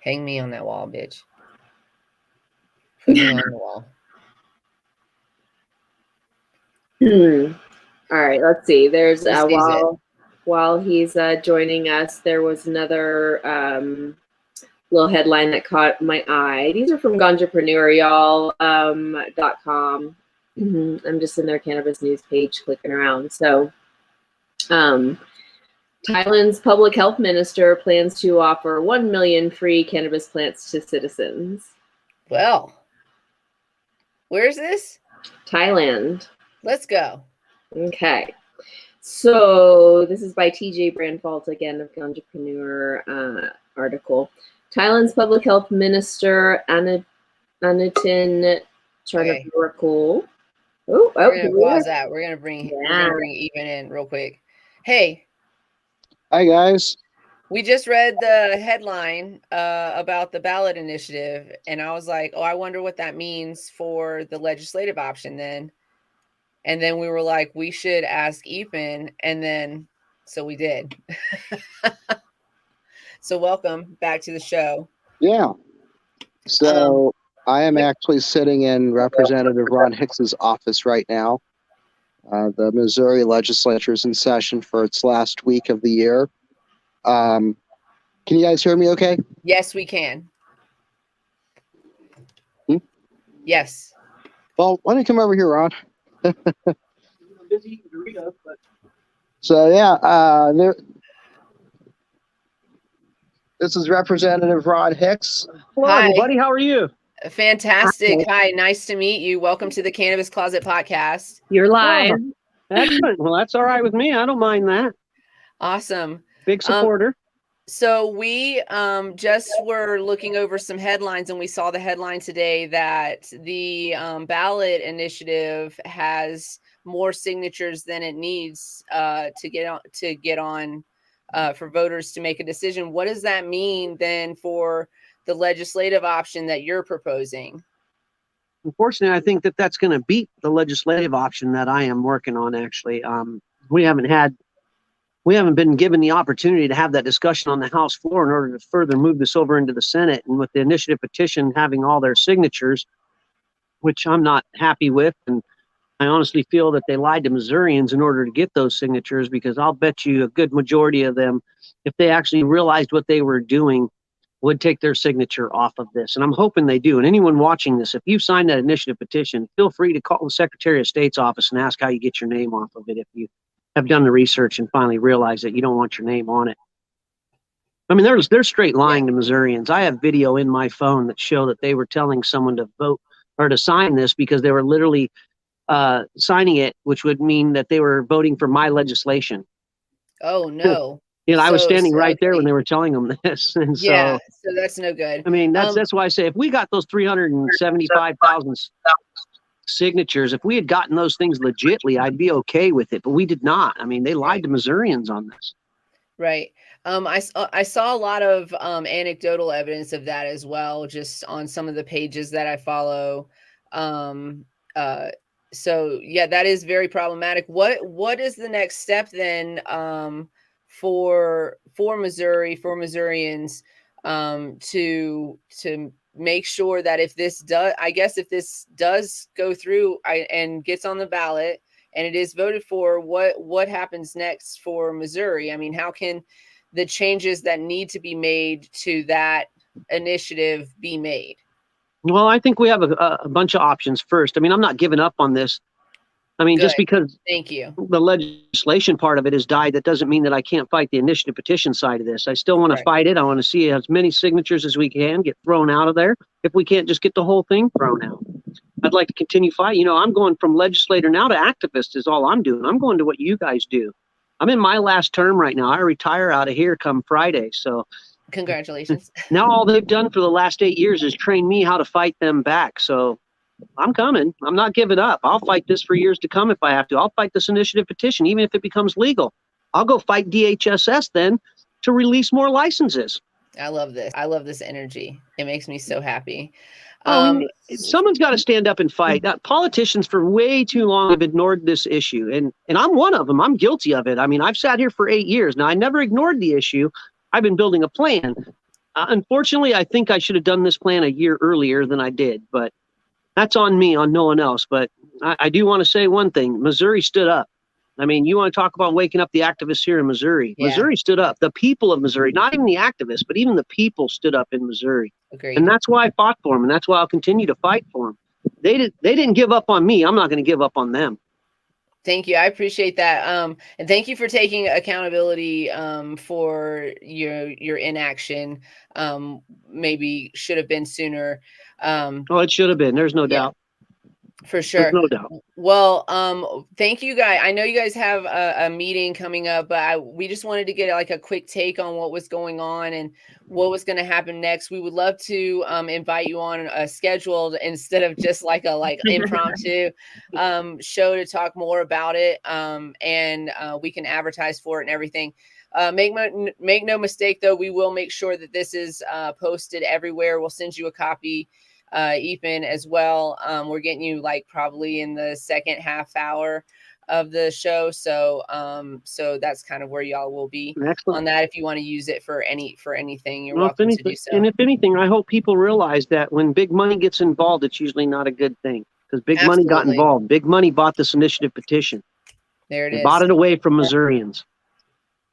Hang me on that wall, bitch. Put me on the wall. All right, let's see. There's Who sees it? while he's joining us, there was another little headline that caught my eye. These are from entrepreneurial.com. I'm just in their cannabis news page clicking around. So Thailand's public health minister plans to offer 1 million free cannabis plants to citizens. Well, where's this? Thailand. Let's go. Okay. So this is by TJ Brandfault, again, of the Entrepreneur article. Thailand's public health minister, Anutin Charnvirakul. We're going to pause that. We're going to bring Even in real quick. Hey. Hi, guys. We just read the headline about the ballot initiative, and I was like, oh, I wonder what that means for the legislative option then. And then we were like, we should ask Ethan, and then so we did. So welcome back to the show. Yeah. So I am actually sitting in Representative Ron Hicks's office right now. The Missouri legislature is in session for its last week of the year. Can you guys hear me okay? Yes, we can. Yes. Well, why don't you come over here, Ron? I'm busy eating Doritos, but... So, yeah, this is Representative Ron Hicks. Hello, everybody. How are you? Fantastic. Hi, nice to meet you. Welcome to the Cannabis Closet podcast. You're live. Excellent. Well, that's all right with me. I don't mind that. Awesome. Big supporter. So we just were looking over some headlines, and we saw the headline today that the ballot initiative has more signatures than it needs to get on for voters to make a decision. What does that mean then for the legislative option that you're proposing? Unfortunately, I think that that's going to beat the legislative option that I am working on. Actually, we haven't been given the opportunity to have that discussion on the House floor in order to further move this over into the Senate. And with the initiative petition having all their signatures, which I'm not happy with, and I honestly feel that they lied to Missourians in order to get those signatures, because I'll bet you a good majority of them, if they actually realized what they were doing, would take their signature off of this. And I'm hoping they do. And anyone watching this, if you've signed that initiative petition, feel free to call the Secretary of State's office and ask how you get your name off of it if you have done the research and finally realized that you don't want your name on it. I mean, they're straight lying to Missourians. I have video in my phone that show that they were telling someone to vote or to sign this because they were literally signing it, which would mean that they were voting for my legislation. Oh, no. You know, I was standing right there when they were telling them this. And so that's no good. I mean, that's why I say if we got those 375,000 signatures, if we had gotten those things legitly, I'd be okay with it. But we did not. I mean, they lied to Missourians on this. Right. I saw a lot of anecdotal evidence of that as well, just on some of the pages that I follow. So yeah, that is very problematic. What is the next step then for Missouri, for Missourians to make sure that if this does go through and gets on the ballot and it is voted for, what happens next for Missouri? I mean, how can the changes that need to be made to that initiative be made? Well, I think we have a bunch of options. First, I mean, I'm not giving up on this. I mean, just because the legislation part of it has died, that doesn't mean that I can't fight the initiative petition side of this. I still want to fight it. I want to see as many signatures as we can get thrown out of there. If we can't just get the whole thing thrown out, I'd like to continue fighting. You know, I'm going from legislator now to activist is all I'm doing. I'm going to what you guys do. I'm in my last term right now. I retire out of here come Friday. So congratulations. Now all they've done for the last 8 years is train me how to fight them back. So I'm coming. I'm not giving up. I'll fight this for years to come if I have to. I'll fight this initiative petition, even if it becomes legal. I'll go fight DHSS then to release more licenses. I love this. I love this energy. It makes me so happy. Someone's got to stand up and fight. Politicians for way too long have ignored this issue. And I'm one of them. I'm guilty of it. I mean, I've sat here for 8 years. Now, I never ignored the issue. I've been building a plan. Unfortunately, I think I should have done this plan a year earlier than I did. But that's on me, on no one else. But I do want to say one thing. Missouri stood up. I mean, you want to talk about waking up the activists here in Missouri. Yeah. Missouri stood up. The people of Missouri, not even the activists, but even the people stood up in Missouri. Agreed. And that's why I fought for them, and that's why I'll continue to fight for them. They didn't give up on me. I'm not going to give up on them. Thank you. I appreciate that. And thank you for taking accountability for your inaction. Maybe should have been sooner. Oh, it should have been. There's no doubt. For sure. There's no doubt. Well, thank you guys. I know you guys have a meeting coming up, but we just wanted to get like a quick take on what was going on and what was going to happen next. We would love to invite you on a scheduled instead of just like a impromptu show to talk more about it. And we can advertise for it and everything. Make no mistake though, we will make sure that this is posted everywhere. We'll send you a copy. Ethan as well. We're getting you like probably in the second half hour of the show. So that's kind of where y'all will be. Excellent. On that. If you want to use it for anything, you're welcome to do so. And if anything, I hope people realize that when big money gets involved, it's usually not a good thing because big money got involved. Big money bought this initiative petition. There it is. Bought it away from Missourians.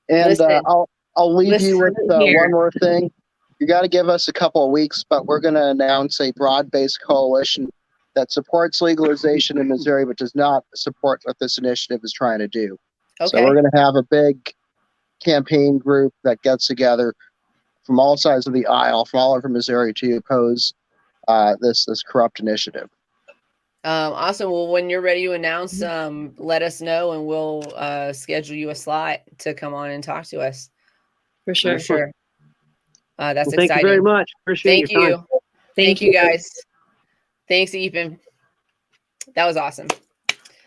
And I'll leave you with one more thing. You got to give us a couple of weeks, but we're going to announce a broad-based coalition that supports legalization in Missouri, but does not support what this initiative is trying to do. Okay. So we're going to have a big campaign group that gets together from all sides of the aisle, from all over Missouri, to oppose this corrupt initiative. Awesome. Well, when you're ready to announce, let us know, and we'll schedule you a slot to come on and talk to us. For sure. For sure. That's exciting. Thank you very much. Appreciate your time. Thank you, guys. Thanks, Ethan. That was awesome.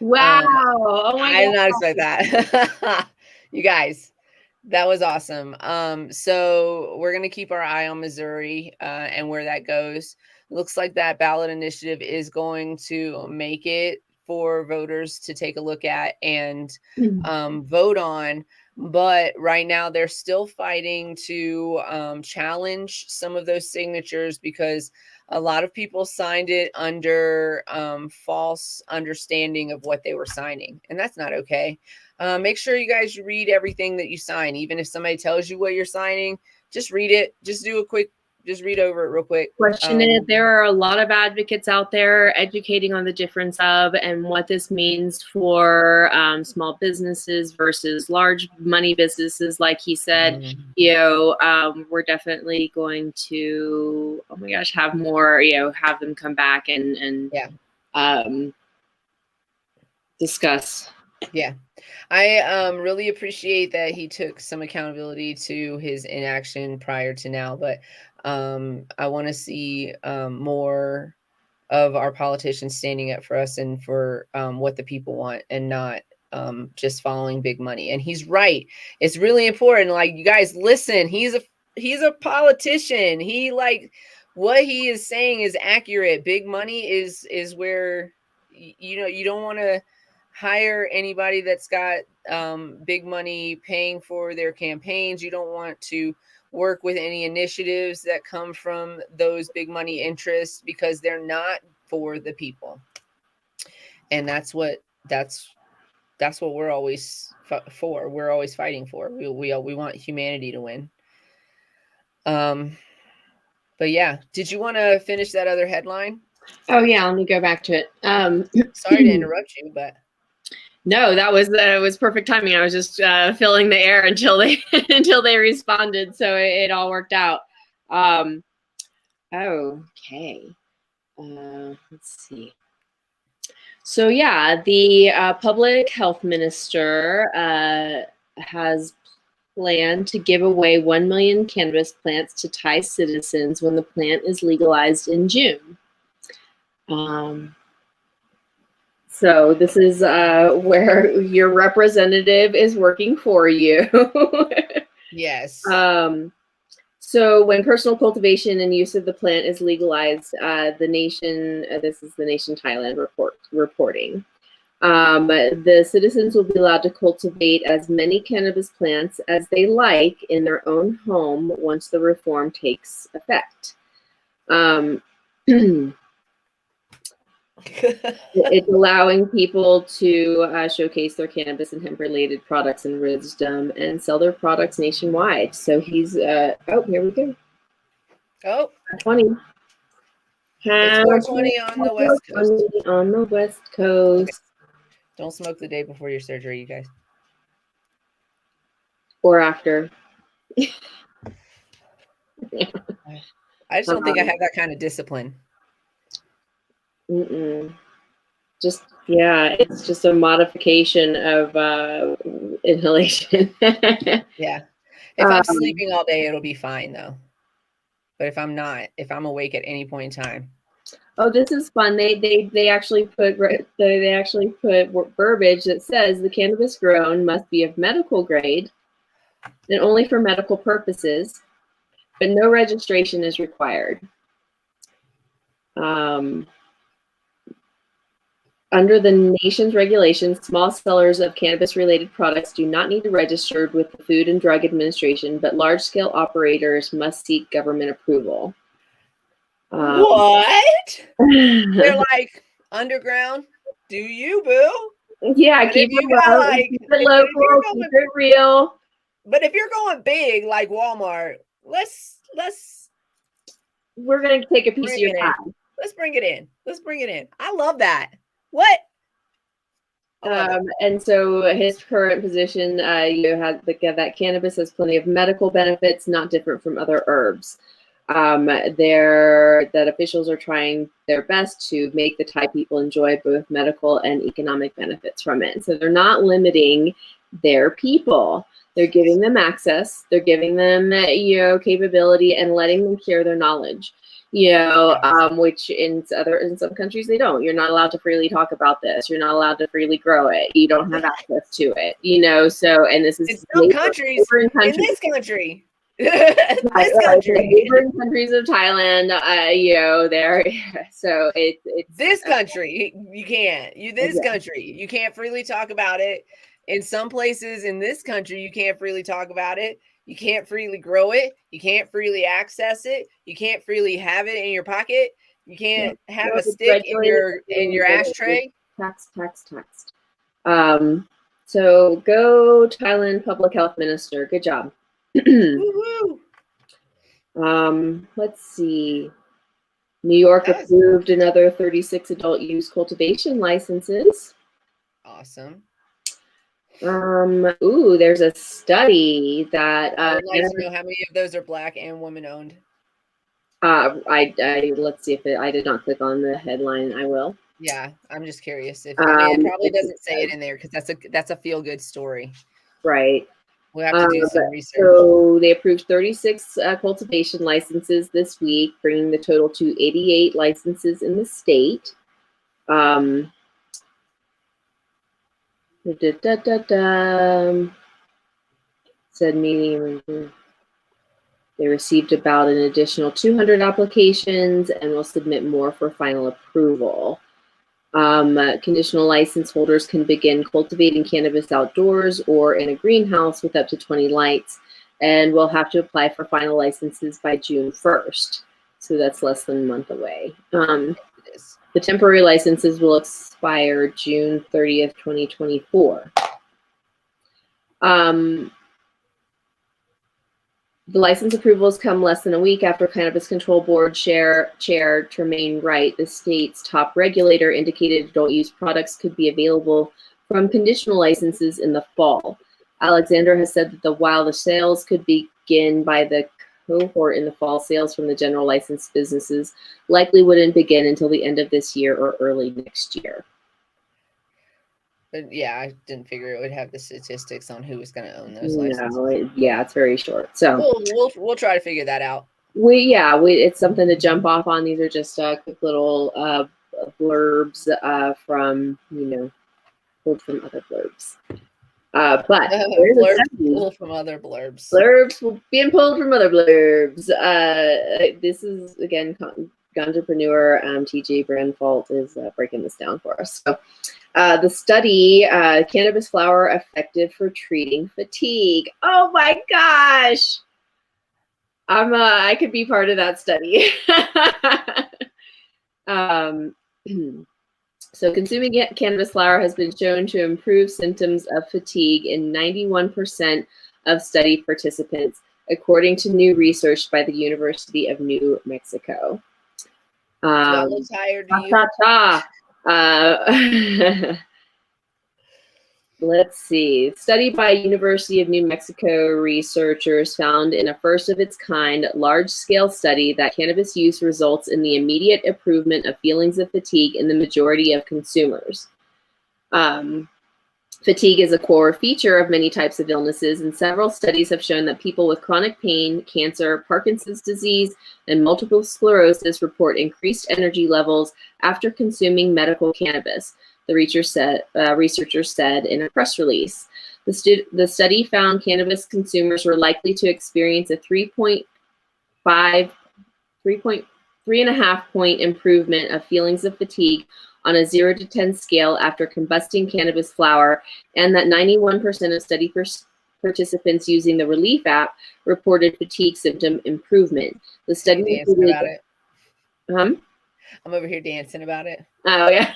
Wow. Oh my God. I did not expect that. You guys, that was awesome. So we're going to keep our eye on Missouri and where that goes. Looks like that ballot initiative is going to make it for voters to take a look at and vote on. But right now they're still fighting to challenge some of those signatures because a lot of people signed it under false understanding of what they were signing. And that's not okay. Make sure you guys read everything that you sign. Even if somebody tells you what you're signing, just read it. Just read over it real quick. Question it. There are a lot of advocates out there educating on the difference of and what this means for small businesses versus large money businesses. Like he said, we're definitely going to, oh my gosh, have more, have them come back and discuss. Yeah. I really appreciate that he took some accountability to his inaction prior to now, but I want to see more of our politicians standing up for us and for what the people want and not just following big money. And he's right. It's really important. Like, you guys listen, he's a politician. What he is saying is accurate. Big money is where, you don't want to hire anybody that's got big money paying for their campaigns. You don't want to work with any initiatives that come from those big money interests because they're not for the people. And that's what we're always for. We're always fighting for. We want humanity to win. But yeah, did you want to finish that other headline? Oh yeah, let me go back to it. Sorry to interrupt you, but no, that was perfect timing. I was just filling the air until they responded, so it all worked out. Okay, let's see. So yeah, the public health minister has planned to give away 1 million cannabis plants to Thai citizens when the plant is legalized in June. So this is where your representative is working for you. Yes. So when personal cultivation and use of the plant is legalized, the nation, this is the Nation Thailand reporting. The citizens will be allowed to cultivate as many cannabis plants as they like in their own home once the reform takes effect. It's allowing people to showcase their cannabis and hemp-related products and wisdom and sell their products nationwide. So he's, oh, here we go. Oh, 20. it's 4:20 on the West Coast. On the West Coast. Okay. Don't smoke the day before your surgery, you guys. Or after. I just don't think I have that kind of discipline. Just, yeah, it's just a modification of inhalation. Yeah. If I'm sleeping all day, it'll be fine though. But if I'm not, if I'm awake at any point in time. Oh, this is fun. They actually put verbiage that says the cannabis grown must be of medical grade and only for medical purposes, but no registration is required. Under the nation's regulations, small sellers of cannabis-related products do not need to register with the Food and Drug Administration, but large-scale operators must seek government approval. What? They're like, underground, do you, boo? Yeah, keep it low, keep it local, keep it real. But if you're going big, like Walmart, we're gonna take a piece of your pie. Let's bring it in. Let's bring it in. I love that. What? And so his current position, you have that cannabis has plenty of medical benefits, not different from other herbs. That officials are trying their best to make the Thai people enjoy both medical and economic benefits from it. So they're not limiting their people. They're giving them access. They're giving them, capability and letting them share their knowledge. Which in some countries they don't. You're not allowed to freely talk about this. You're not allowed to freely grow it. You don't have access to it. So, and this is in some countries. In this country. Neighboring countries of Thailand, there. So it's this country. You can't. Country. You can't freely talk about it. In some places in this country, you can't freely talk about it. You can't freely grow it. You can't freely access it. You can't freely have it in your pocket. You can't have a stick in your ashtray. Tax. So go Thailand Public Health Minister. Good job. Let's see. New York approved another 36 adult use cultivation licenses. Awesome. There's a study that I'd like to know how many of those are Black and woman owned. Let's see if I did not click on the headline. I will. Yeah, I'm just curious if it probably doesn't say it in there because that's a feel good story. Right. We'll have to do some research. So they approved 36 cultivation licenses this week, bringing the total to 88 licenses in the state. Said meeting. They received about an additional 200 applications and will submit more for final approval. Conditional license holders can begin cultivating cannabis outdoors or in a greenhouse with up to 20 lights, and will have to apply for final licenses by June 1st. So that's less than a month away. The temporary licenses will expire June 30th, 2024. The license approvals come less than a week after Cannabis Control Board Chair Tremaine Wright, the state's top regulator, indicated adult use products could be available from conditional licenses in the fall. Alexander has said that while the sales could begin by the cohort in the fall, sales from the general licensed businesses likely wouldn't begin until the end of this year or early next year. But yeah, I didn't figure it would have the statistics on who was going to own those licenses. No, it's very short. So we'll try to figure that out. It's something to jump off on. These are just quick little blurbs from pulled from other blurbs. But pulled from other blurbs. Blurbs being pulled from other blurbs. This is again Entrepreneur. TJ Brandfault is breaking this down for us. So the study, cannabis flower effective for treating fatigue. Oh my gosh. I could be part of that study. So consuming cannabis flower has been shown to improve symptoms of fatigue in 91% of study participants, according to new research by the University of New Mexico. Do I look tired to you? Let's see. Study by University of New Mexico researchers found in a first of its kind large-scale study that cannabis use results in the immediate improvement of feelings of fatigue in the majority of consumers. Fatigue is a core feature of many types of illnesses, and several studies have shown that people with chronic pain, cancer, Parkinson's disease, and multiple sclerosis report increased energy levels after consuming medical cannabis, the researchers said in a press release. The study found cannabis consumers were likely to experience a 3.5 point improvement of feelings of fatigue on a 0 to 10 scale after combusting cannabis flower, and that 91% of study participants using the Relief app reported fatigue symptom improvement. The study Dancing about it. I'm over here dancing about it. Oh, yeah.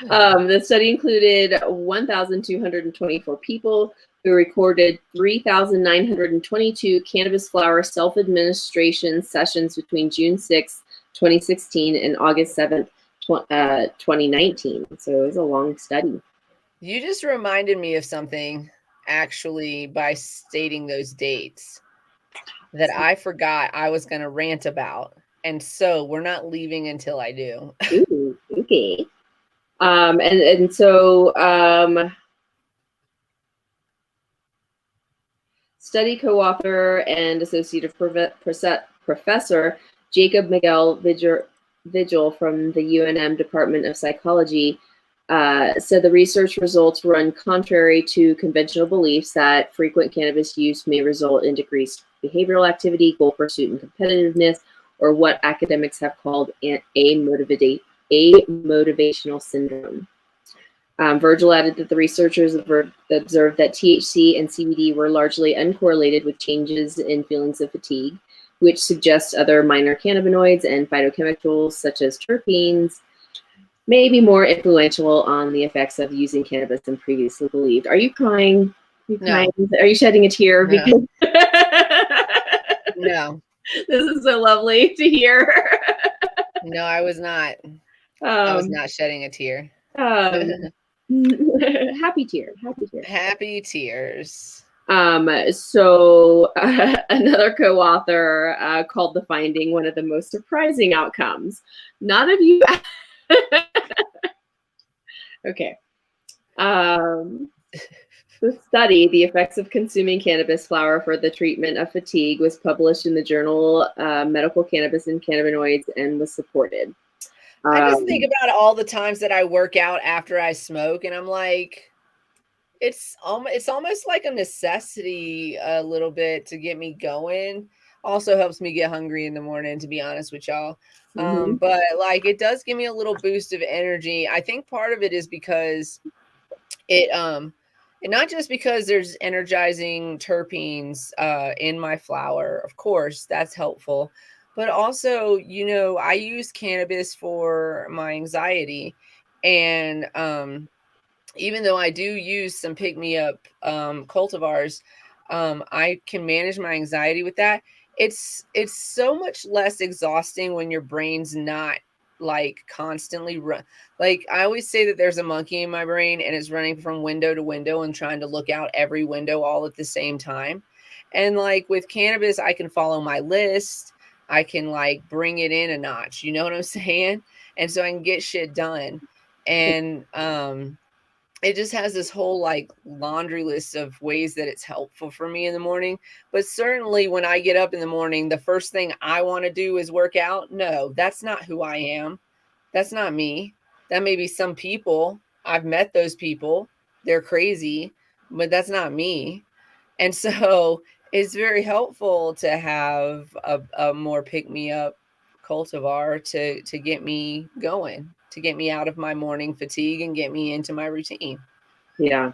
The study included 1,224 people who recorded 3,922 cannabis flower self-administration sessions between June 6, 2016 and August 7th, 2019. So it was a long study. You just reminded me of something, actually, by stating those dates that I forgot I was going to rant about. And so we're not leaving until I do. Ooh, okay. And so study co-author and associate professor Jacob Miguel Vigil from the UNM Department of Psychology said the research results run contrary to conventional beliefs that frequent cannabis use may result in decreased behavioral activity, goal pursuit, and competitiveness, or what academics have called a motivational syndrome. Virgil added that the researchers observed that THC and CBD were largely uncorrelated with changes in feelings of fatigue, which suggests other minor cannabinoids and phytochemicals such as terpenes may be more influential on the effects of using cannabis than previously believed. Are you crying? No. Are you shedding a tear? No. No. This is so lovely to hear. No, I was not. I was not shedding a tear. Happy tear. Happy tears. So another co-author called the finding one of the most surprising outcomes. None of you. Okay. The study, The Effects of Consuming Cannabis Flower for the Treatment of Fatigue, was published in the journal Medical Cannabis and Cannabinoids and was supported. I just think about all the times that I work out after I smoke, and I'm like, it's almost like a necessity a little bit to get me going. Also helps me get hungry in the morning, to be honest with y'all. But like, it does give me a little boost of energy. I think part of it is because and not just because there's energizing terpenes in my flower, of course, that's helpful. But also, you know, I use cannabis for my anxiety. And even though I do use some pick-me-up cultivars, I can manage my anxiety with that. It's so much less exhausting when your brain's not like constantly run. Like I always say that there's a monkey in my brain and it's running from window to window and trying to look out every window all at the same time. And like with cannabis, I can follow my list. I can like bring it in a notch. You know what I'm saying? And so I can get shit done. And it just has this whole like laundry list of ways that it's helpful for me in the morning. But certainly when I get up in the morning, the first thing I want to do is work out. No, that's not who I am. That's not me. That may be some people. I've met those people. They're crazy, but that's not me. And so it's very helpful to have a more pick-me-up cultivar to get me going, to get me out of my morning fatigue and get me into my routine. Yeah.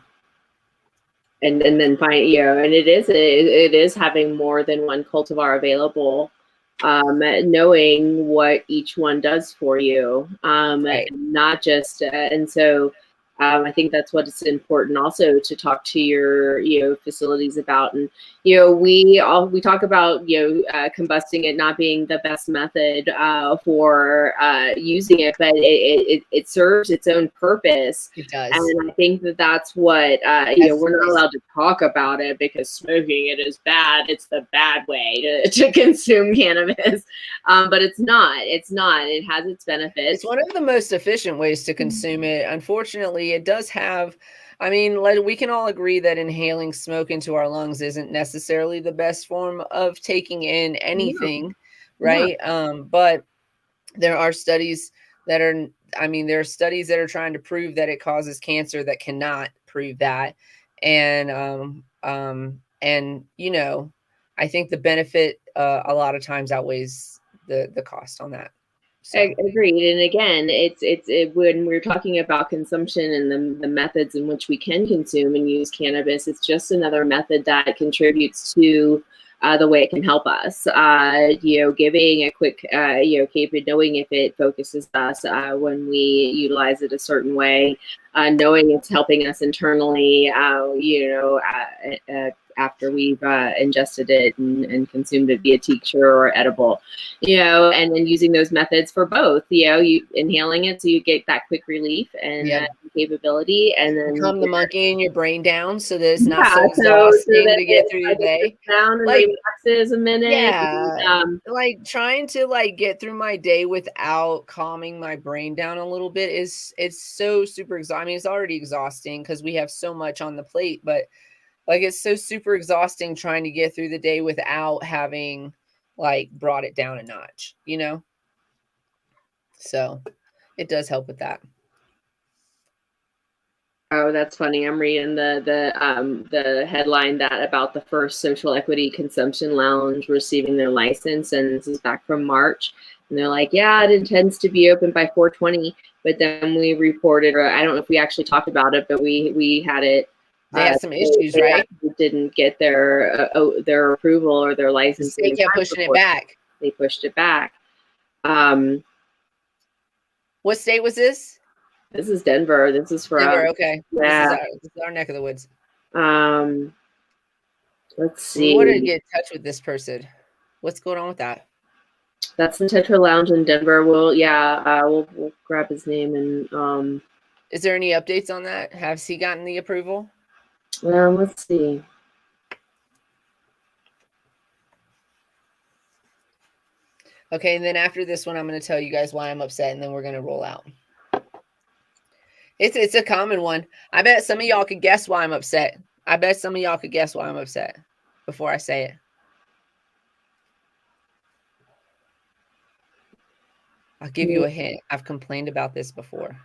And then find, and it is having more than one cultivar available knowing what each one does for you, Right. not just, and so I think that's what it's important also to talk to your, facilities about. And, we talk about, combusting it not being the best method for using it, but it serves its own purpose. It does. And I think that's what, we're not allowed to talk about it because smoking it is bad. It's the bad way to consume cannabis. But it's not. It's not. It has its benefits. It's one of the most efficient ways to consume it. Unfortunately, it does have, I mean, we can all agree that inhaling smoke into our lungs isn't necessarily the best form of taking in anything, right? But there are studies that are, there are studies that are trying to prove that it causes cancer that cannot prove that. And, I think the benefit a lot of times outweighs the cost on that. So. Agreed. And again, it's when we're talking about consumption and the methods in which we can consume and use cannabis, it's just another method that contributes to the way it can help us. Giving a quick, knowing if it focuses us when we utilize it a certain way, knowing it's helping us internally, after we've ingested it and consumed it via tincture or edible, and then using those methods for both, you inhaling it so you get that quick relief and capability, and then calm the monkey in your brain down so that it's not so exhausting to get through your day. Down and relaxes a minute. Yeah, like trying to get through my day without calming my brain down a little bit it's so super exhausting. It's already exhausting because we have so much on the plate, but it's so super exhausting trying to get through the day without having brought it down a notch, So it does help with that. Oh, that's funny. I'm reading the headline about the first social equity consumption lounge receiving their license, and this is back from March. And they're like, yeah, it intends to be open by 4/20, but then we reported, or I don't know if we actually talked about it, but we had it. They had some issues, right? Didn't get their approval or their license. They kept pushing it back. They pushed it back. What state was this? This is Denver. This is for Denver. Okay. Yeah. This is our neck of the woods. Let's see. We want to get in touch with this person. What's going on with that? That's the Tetra Lounge in Denver. We'll grab his name and. Is there any updates on that? Has he gotten the approval? Let's see. Okay, and then after this one, I'm going to tell you guys why I'm upset, and then we're going to roll out. It's a common one. I bet some of y'all could guess why I'm upset. Before I say it. I'll give you a hint. I've complained about this before.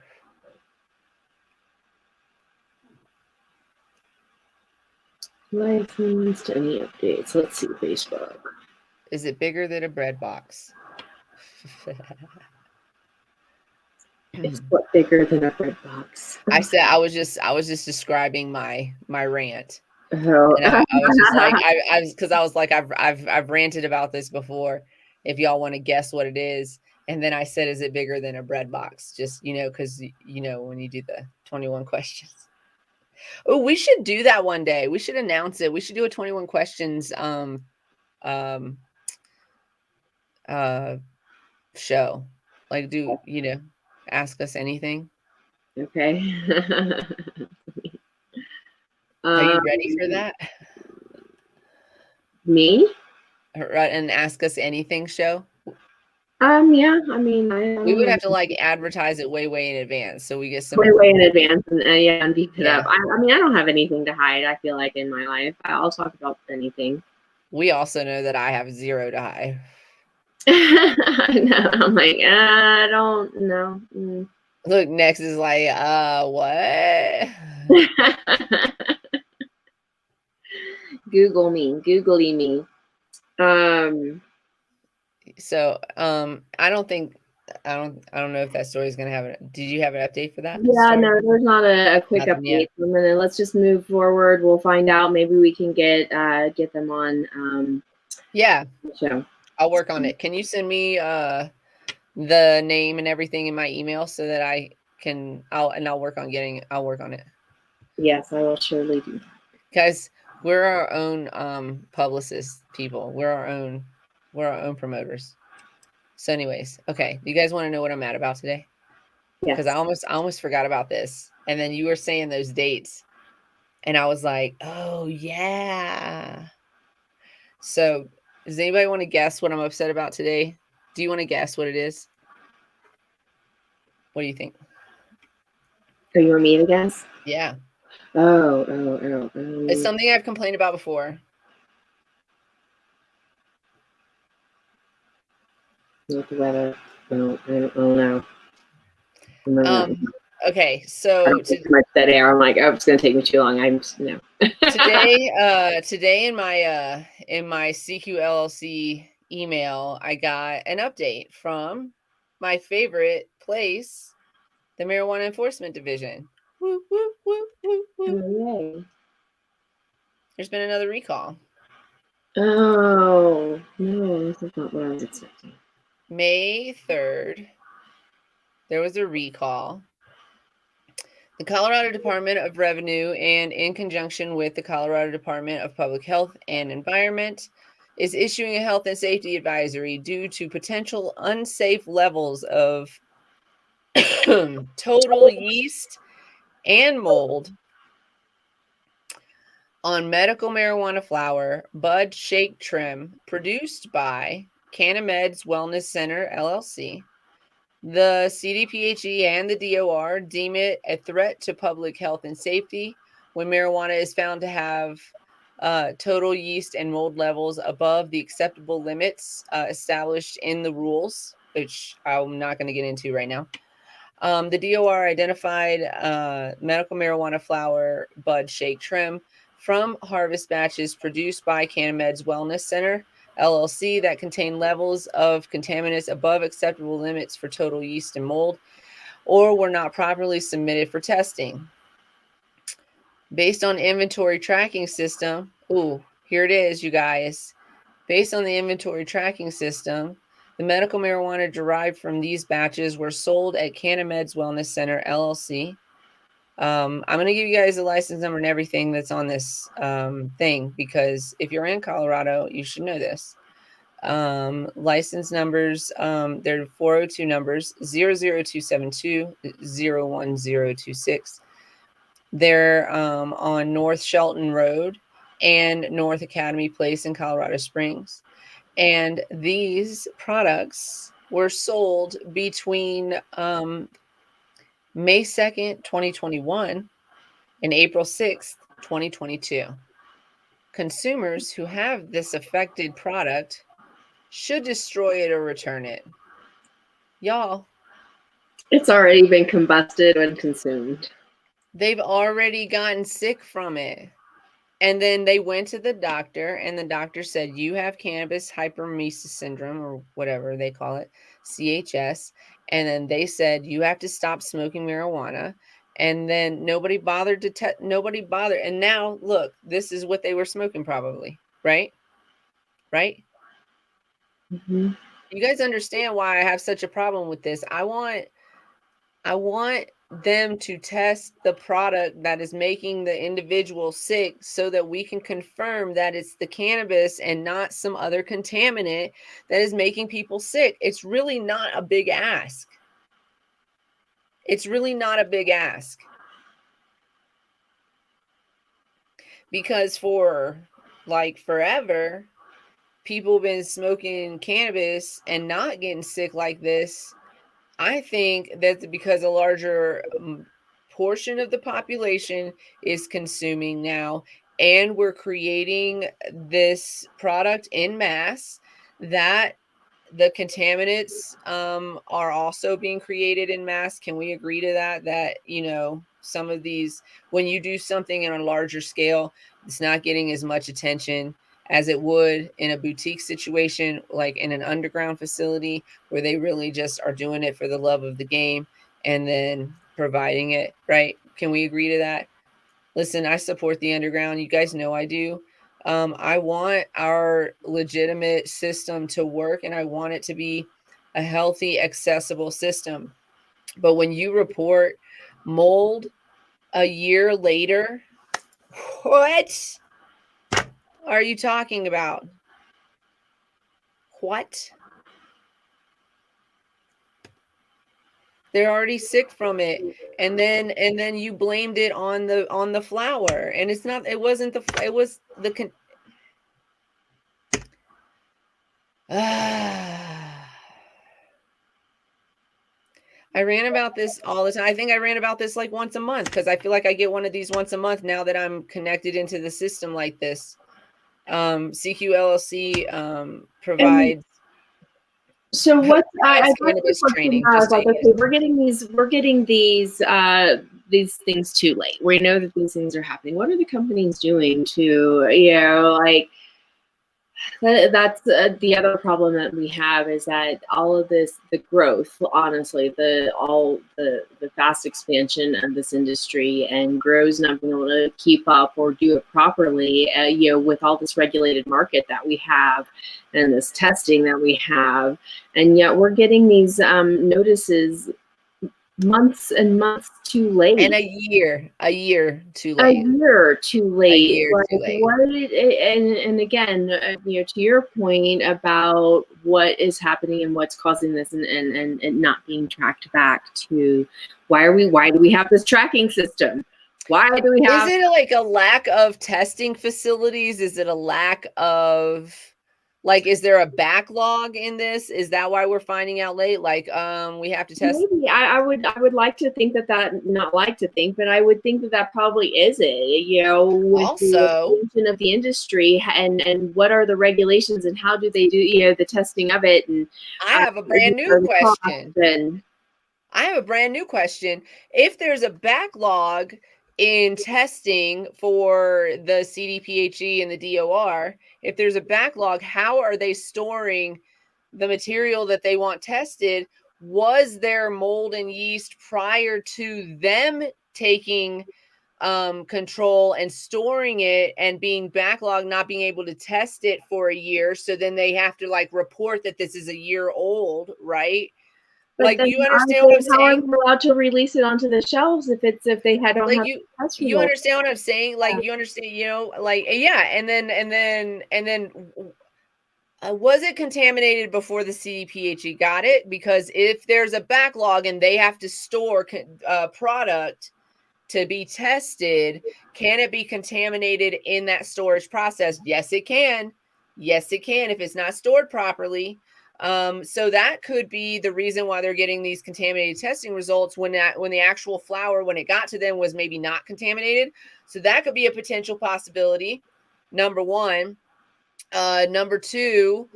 License, any updates? Let's see, Facebook. Is it bigger than a bread box? It's what bigger than a bread box? I said I was just describing my rant. Oh. And I was just like I've ranted about this before. If y'all want to guess what it is, and then I said, is it bigger than a bread box? Just because when you do the 21 questions. Oh, we should do that one day. We should announce it. We should do a 21 questions show. Ask us anything. Okay. Are you ready for that? Me? Right, and ask us anything show? Yeah, we would have to advertise it way in advance, so we get some way in advance, and and beef it up. I don't have anything to hide. I feel like in my life, I'll talk about anything. We also know that I have zero to hide. No, I'm like, I don't know. Look, next is like, what? Googly me. So I don't know if that story is gonna have it. Did you have an update for that? Yeah, no, there's not a quick update. And then let's just move forward. We'll find out. Maybe we can get them on. Yeah. Show. I'll work on it. Can you send me the name and everything in my email so that I can? I'll work on it. Yes, I will surely do. Guys, we're our own publicist people. We're our own promoters. So, anyways, okay. You guys want to know what I'm mad about today? Because Yes. I almost forgot about this. And then you were saying those dates, and I was like, oh yeah. So, does anybody want to guess what I'm upset about today? Do you want to guess what it is? What do you think? So you want me to guess? Yeah. Oh. It's something I've complained about before. Not the weather. No, I don't know. Okay, so too much dead air. I'm like, oh, it's gonna take me too long. I'm no. Today in my CQ LLC email, I got an update from my favorite place, the Marijuana Enforcement Division. Woo, woo, woo, woo, woo. Oh, yay. There's been another recall. Oh no, this is not what I was expecting. May 3rd, there was a recall. The Colorado Department of Revenue, and in conjunction with the Colorado Department of Public Health and Environment, is issuing a health and safety advisory due to potential unsafe levels of total yeast and mold on medical marijuana flower bud shake trim produced by Canna Wellness Center, LLC. The CDPHE and the DOR deem it a threat to public health and safety when marijuana is found to have total yeast and mold levels above the acceptable limits established in the rules, which I'm not going to get into right now. The DOR identified medical marijuana flower bud shake trim from harvest batches produced by CannaMed's Wellness Center, LLC, that contain levels of contaminants above acceptable limits for total yeast and mold, or were not properly submitted for testing. Based on inventory tracking system, here it is, you guys. Based on the inventory tracking system, the medical marijuana derived from these batches were sold at CannaMed's Wellness Center, LLC. I'm going to give you guys the license number and everything that's on this thing, because if you're in Colorado, you should know this. License numbers, they're 402 numbers, 00272, 01026. They're on North Shelton Road and North Academy Place in Colorado Springs. And these products were sold between May 2nd, 2021 and April 6th, 2022. Consumers who have this affected product should destroy it or return it. Y'all. It's already been combusted and consumed. They've already gotten sick from it. And then they went to the doctor, and the doctor said, you have cannabis hyperemesis syndrome, or whatever they call it, CHS. And then they said, you have to stop smoking marijuana. And then nobody bothered. And now, look, this is what they were smoking probably, right? Right? Mm-hmm. You guys understand why I have such a problem with this. I want them to test the product that is making the individual sick so that we can confirm that it's the cannabis and not some other contaminant that is making people sick. It's really not a big ask. It's really not a big ask. Because for like forever, people have been smoking cannabis and not getting sick like this. I think that's because a larger portion of the population is consuming now, and we're creating this product in mass that the contaminants are also being created in mass. Can we agree to that? That, you know, some of these, when you do something on a larger scale, it's not getting as much attention as it would in a boutique situation, like in an underground facility where they really just are doing it for the love of the game and then providing it, right? Can we agree to that? Listen, I support the underground. You guys know I do. I want our legitimate system to work, and I want it to be a healthy, accessible system. But when you report mold a year later, what are you talking about? What? They're already sick from it, and then you blamed it on the flour, and it's not. It wasn't the. It was the. I ran about this all the time. I think I ran about this like once a month because I feel like I get one of these once a month now that I'm connected into the system like this. CQ LLC provides. So what I cannabis training. Just like, okay, we're getting these things too late. We know that these things are happening. What are the companies doing to, like, that's the other problem that we have is that all of this, the growth, honestly, the fast expansion of this industry, and Grow's not being able to keep up or do it properly, with all this regulated market that we have and this testing that we have, and yet we're getting these notices months and months too late, and a year too late. A year too late. A year too late. What and again, to your point about what is happening and what's causing this, and not being tracked back to why do we have this tracking system? Why do we have? Is it like a lack of testing facilities? Is it a lack of? Like, is there a backlog in this? Is that why we're finding out late? Like, we have to test. Maybe I would like to think that not like to think, but I would think that probably is it. With Also, the expansion of the industry and what are the regulations and how do they do the testing of it? And I have a brand new question. I have a brand new question. If there's a backlog in testing for the CDPHE and the DOR, if there's a backlog, how are they storing the material that they want tested? Was there mold and yeast prior to them taking control and storing it and being backlogged, not being able to test it for a year? So then they have to like report that this is a year old, right? But like, you understand what I'm saying? How are you allowed to release it onto the shelves if they had like you understand what I'm saying? Like, you understand, like, yeah. And then was it contaminated before the CDPHE got it? Because if there's a backlog and they have to store product to be tested, can it be contaminated in that storage process? Yes, it can. Yes, it can if it's not stored properly. So that could be the reason why they're getting these contaminated testing results when the actual flour, when it got to them, was maybe not contaminated. So that could be a potential possibility. Number one. Number two,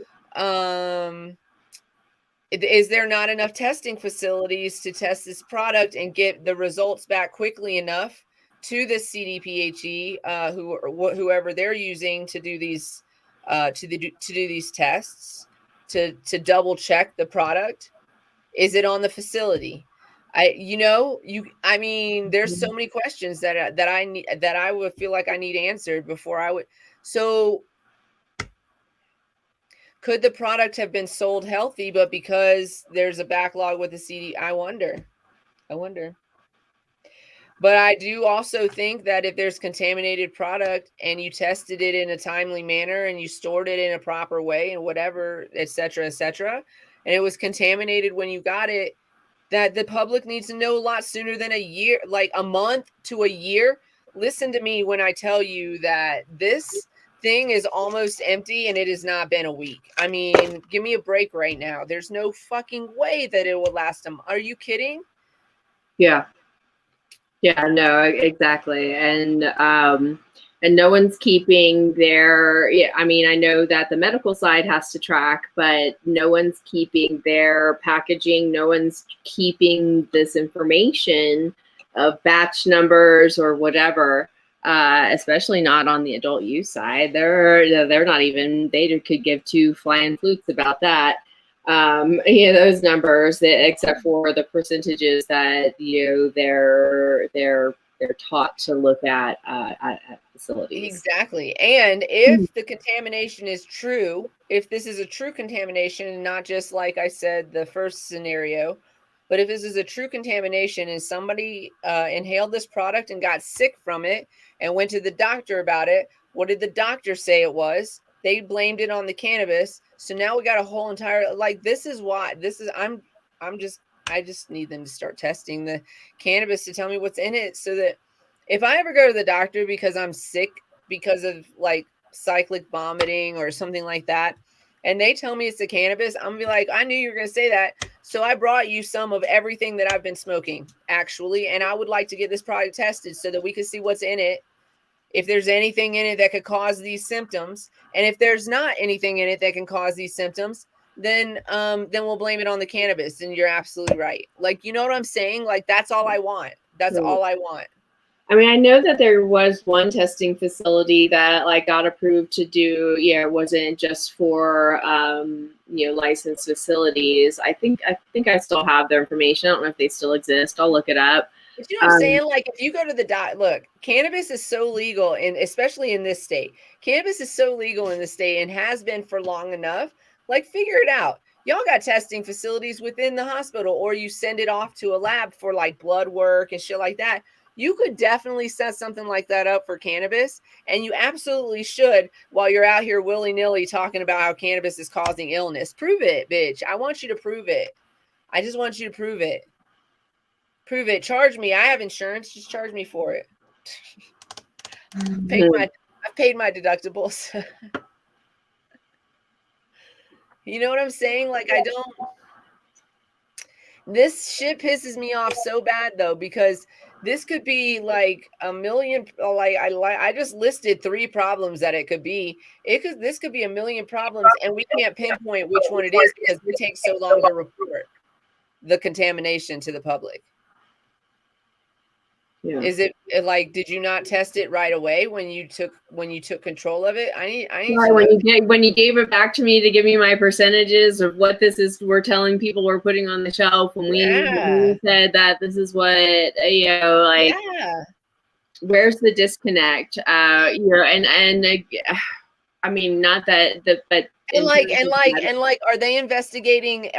is there not enough testing facilities to test this product and get the results back quickly enough to the CDPHE, whoever they're using to do these to do these tests, to double check the product? Is it on the facility? There's so many questions that I would feel like I need answered before I would. So could the product have been sold healthy, but because there's a backlog with the CD? I wonder. But I do also think that if there's contaminated product and you tested it in a timely manner and you stored it in a proper way and whatever, et cetera, and it was contaminated when you got it, that the public needs to know a lot sooner than a year, like a month to a year. Listen to me when I tell you that this thing is almost empty and it has not been a week. I mean, give me a break right now. There's no fucking way that it will last them. Are you kidding? Yeah, no, exactly. And no one's keeping their, I know that the medical side has to track, but no one's keeping their packaging. No one's keeping this information of batch numbers or whatever. Especially not on the adult use side. They're not even, they could give two flying flutes about that. Those numbers, except for the percentages that they're they're taught to look at facilities. Exactly. And if the contamination is true, if this is a true contamination and not just like I said, the first scenario, but if this is a true contamination and somebody inhaled this product and got sick from it and went to the doctor about it, what did the doctor say it was? They blamed it on the cannabis. So now we got a whole entire, like, this is why I just need them to start testing the cannabis to tell me what's in it, so that if I ever go to the doctor because I'm sick because of like cyclic vomiting or something like that, and they tell me it's the cannabis, I'm gonna be like, I knew you were gonna say that. So I brought you some of everything that I've been smoking, actually, and I would like to get this product tested so that we can see what's in it, if there's anything in it that could cause these symptoms. And if there's not anything in it that can cause these symptoms, then we'll blame it on the cannabis. And you're absolutely right. Like, you know what I'm saying? Like, that's all I want. That's all I want. I mean, I know that there was one testing facility that like got approved to do, it wasn't just for, licensed facilities. I think I still have their information. I don't know if they still exist. I'll look it up. But you know what I'm saying? Like, if you go to the look, cannabis is so legal, and especially in this state, cannabis is so legal in the state and has been for long enough. Like, figure it out. Y'all got testing facilities within the hospital, or you send it off to a lab for like blood work and shit like that. You could definitely set something like that up for cannabis, and you absolutely should, while you're out here willy-nilly talking about how cannabis is causing illness. Prove it, bitch. I want you to prove it. I just want you to prove it. Prove it. Charge me. I have insurance. Just charge me for it. I've paid my deductibles. You know what I'm saying? Like, this shit pisses me off so bad though, because this could be like a million, like I just listed 3 problems that it could be. This could be a million problems, and we can't pinpoint which one it is because it takes so long to report the contamination to the public. Yeah. Is it like, did you not test it right away when you took control of it? I need when you gave it back to me to give me my percentages of what this is we're telling people we're putting on the shelf, when we said that this is what where's the disconnect? I mean, not that but are they investigating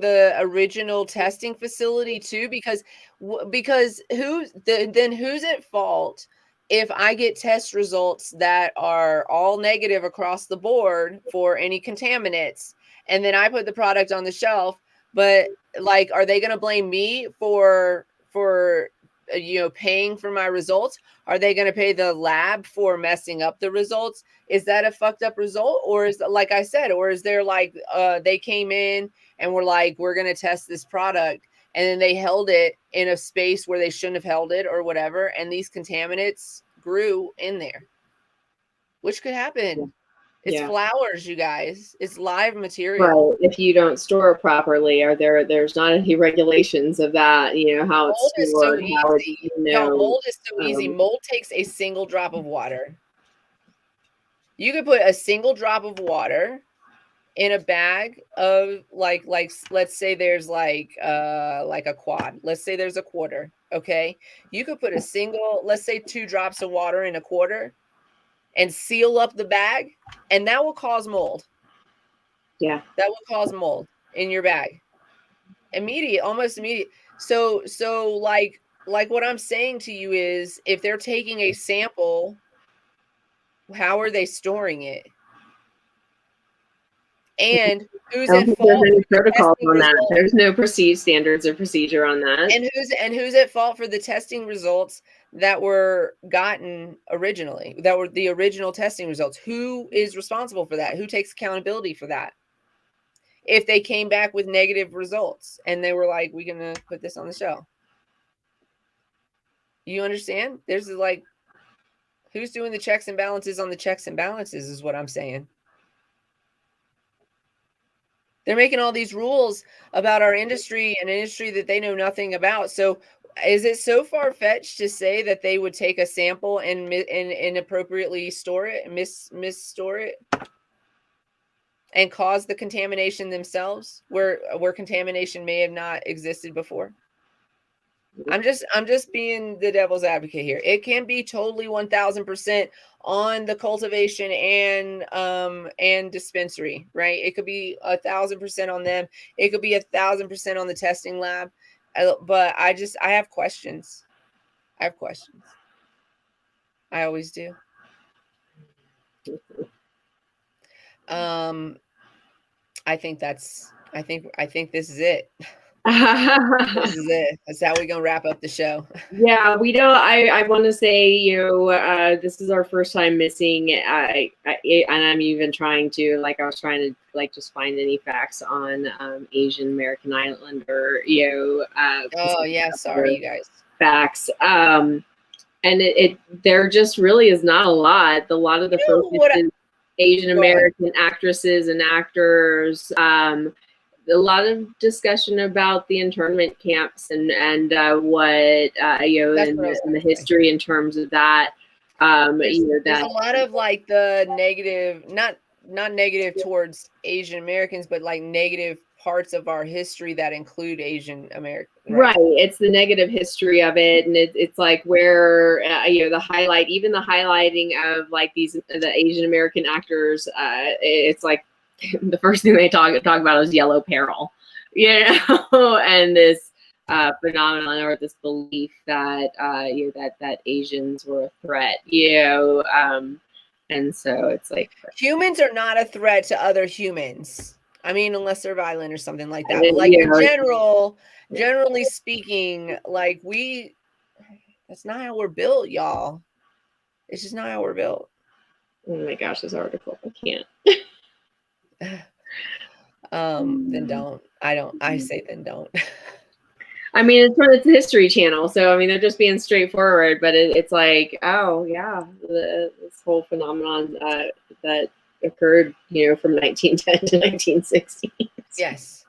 the original testing facility too? Because who's at fault if I get test results that are all negative across the board for any contaminants, and then I put the product on the shelf? But like, are they going to blame me for paying for my results? Are they going to pay the lab for messing up the results? Is that a fucked up result? Or is, like I said, or is there like they came in and were like, we're going to test this product, and then they held it in a space where they shouldn't have held it or whatever, and these contaminants grew in there? Which could happen. It's flowers, you guys. It's live material. Right. If you don't store it properly, there's not any regulations of that, how mold it's stored. Is so easy. Mold is so easy. Mold takes a single drop of water. You could put a single drop of water in a bag of like let's say there's like a quad. Let's say there's a quarter. Okay. You could put let's say 2 drops of water in a quarter and seal up the bag, and that will cause mold. Yeah. That will cause mold in your bag. Almost immediate. So like what I'm saying to you is, if they're taking a sample, how are they storing it? And who's at fault? There's any protocols on that. There's no perceived standards or procedure on that. And who's at fault for the testing results that were gotten originally, that were the original testing results? Who is responsible for that? Who takes accountability for that? If they came back with negative results and they were like, we're going to put this on the shelf. You understand? There's like, who's doing the checks and balances on the checks and balances is what I'm saying. They're making all these rules about our industry, an industry that they know nothing about. So is it so far-fetched to say that they would take a sample and inappropriately store it, misstore it, and cause the contamination themselves where contamination may have not existed before? I'm just being the devil's advocate here. It can be totally 1000% on the cultivation and dispensary, right? It could be 1000% on them. It could be 1000% on the testing lab. But I have questions. I have questions. I always do. I think this is it. This is it. That's how we're gonna wrap up the show. Yeah, we don't. I want to say, this is our first time missing. And I'm even trying to, I was trying to just find any facts on Asian American Islander. Oh yeah, sorry you guys. Facts. And it there just really is not a lot. A lot of the focus is Asian American actresses and actors. A lot of discussion about the internment camps and what and the history in terms of that. There's a lot of the negative, not negative towards Asian Americans, but negative parts of our history that include Asian Americans. Right. It's the negative history of it, and it's where the highlighting of the Asian American actors. It's the first thing they talk about is yellow peril, and this phenomenon or this belief that that Asians were a threat, and so it's humans are not a threat to other humans. I mean, unless they're violent or something like that. But in generally speaking, that's not how we're built, y'all. It's just not how we're built. Oh my gosh, this article, I can't. Then don't. I say then don't. I mean, it's the History Channel, so I mean they're just being straightforward, but it's oh yeah, this whole phenomenon that occurred, from 1910 to 1960. Yes.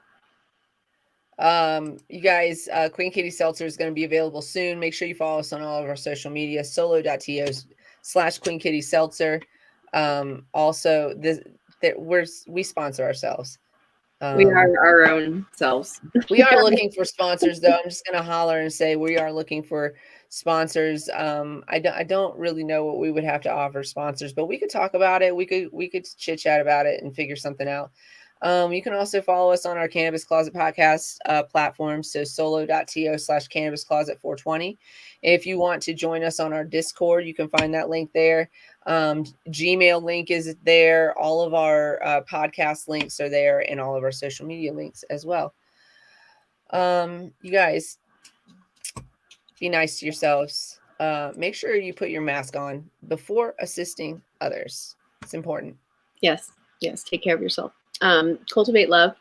You guys, Queen Kitty Seltzer is going to be available soon. Make sure you follow us on all of our social media, solo.to/Queen Kitty Seltzer. Also, we sponsor ourselves. We are our own selves. We are looking for sponsors, though. I'm just going to holler and say we are looking for sponsors. I don't really know what we would have to offer sponsors, but we could talk about it. We could chit chat about it and figure something out. You can also follow us on our Cannabis Closet podcast platform. So solo.to/Cannabis Closet 420. If you want to join us on our Discord, you can find that link there. Gmail link is there. All of our podcast links are there, and all of our social media links as well. You guys, be nice to yourselves. Make sure you put your mask on before assisting others. It's important. Yes. Take care of yourself. Cultivate love.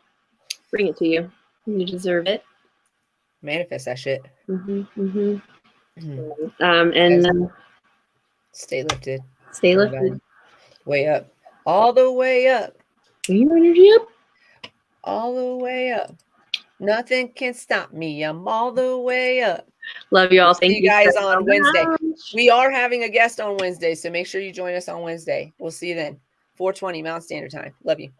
Bring it to you. You deserve it. Manifest that shit. And stay lifted. Stay lifted. Way up. All the way up. Bring your energy up. All the way up. Nothing can stop me. I'm all the way up. Love you all. Thank you guys on Wednesday. We are having a guest on Wednesday, so make sure you join us on Wednesday. We'll see you then. 4:20 Mountain Standard Time. Love you.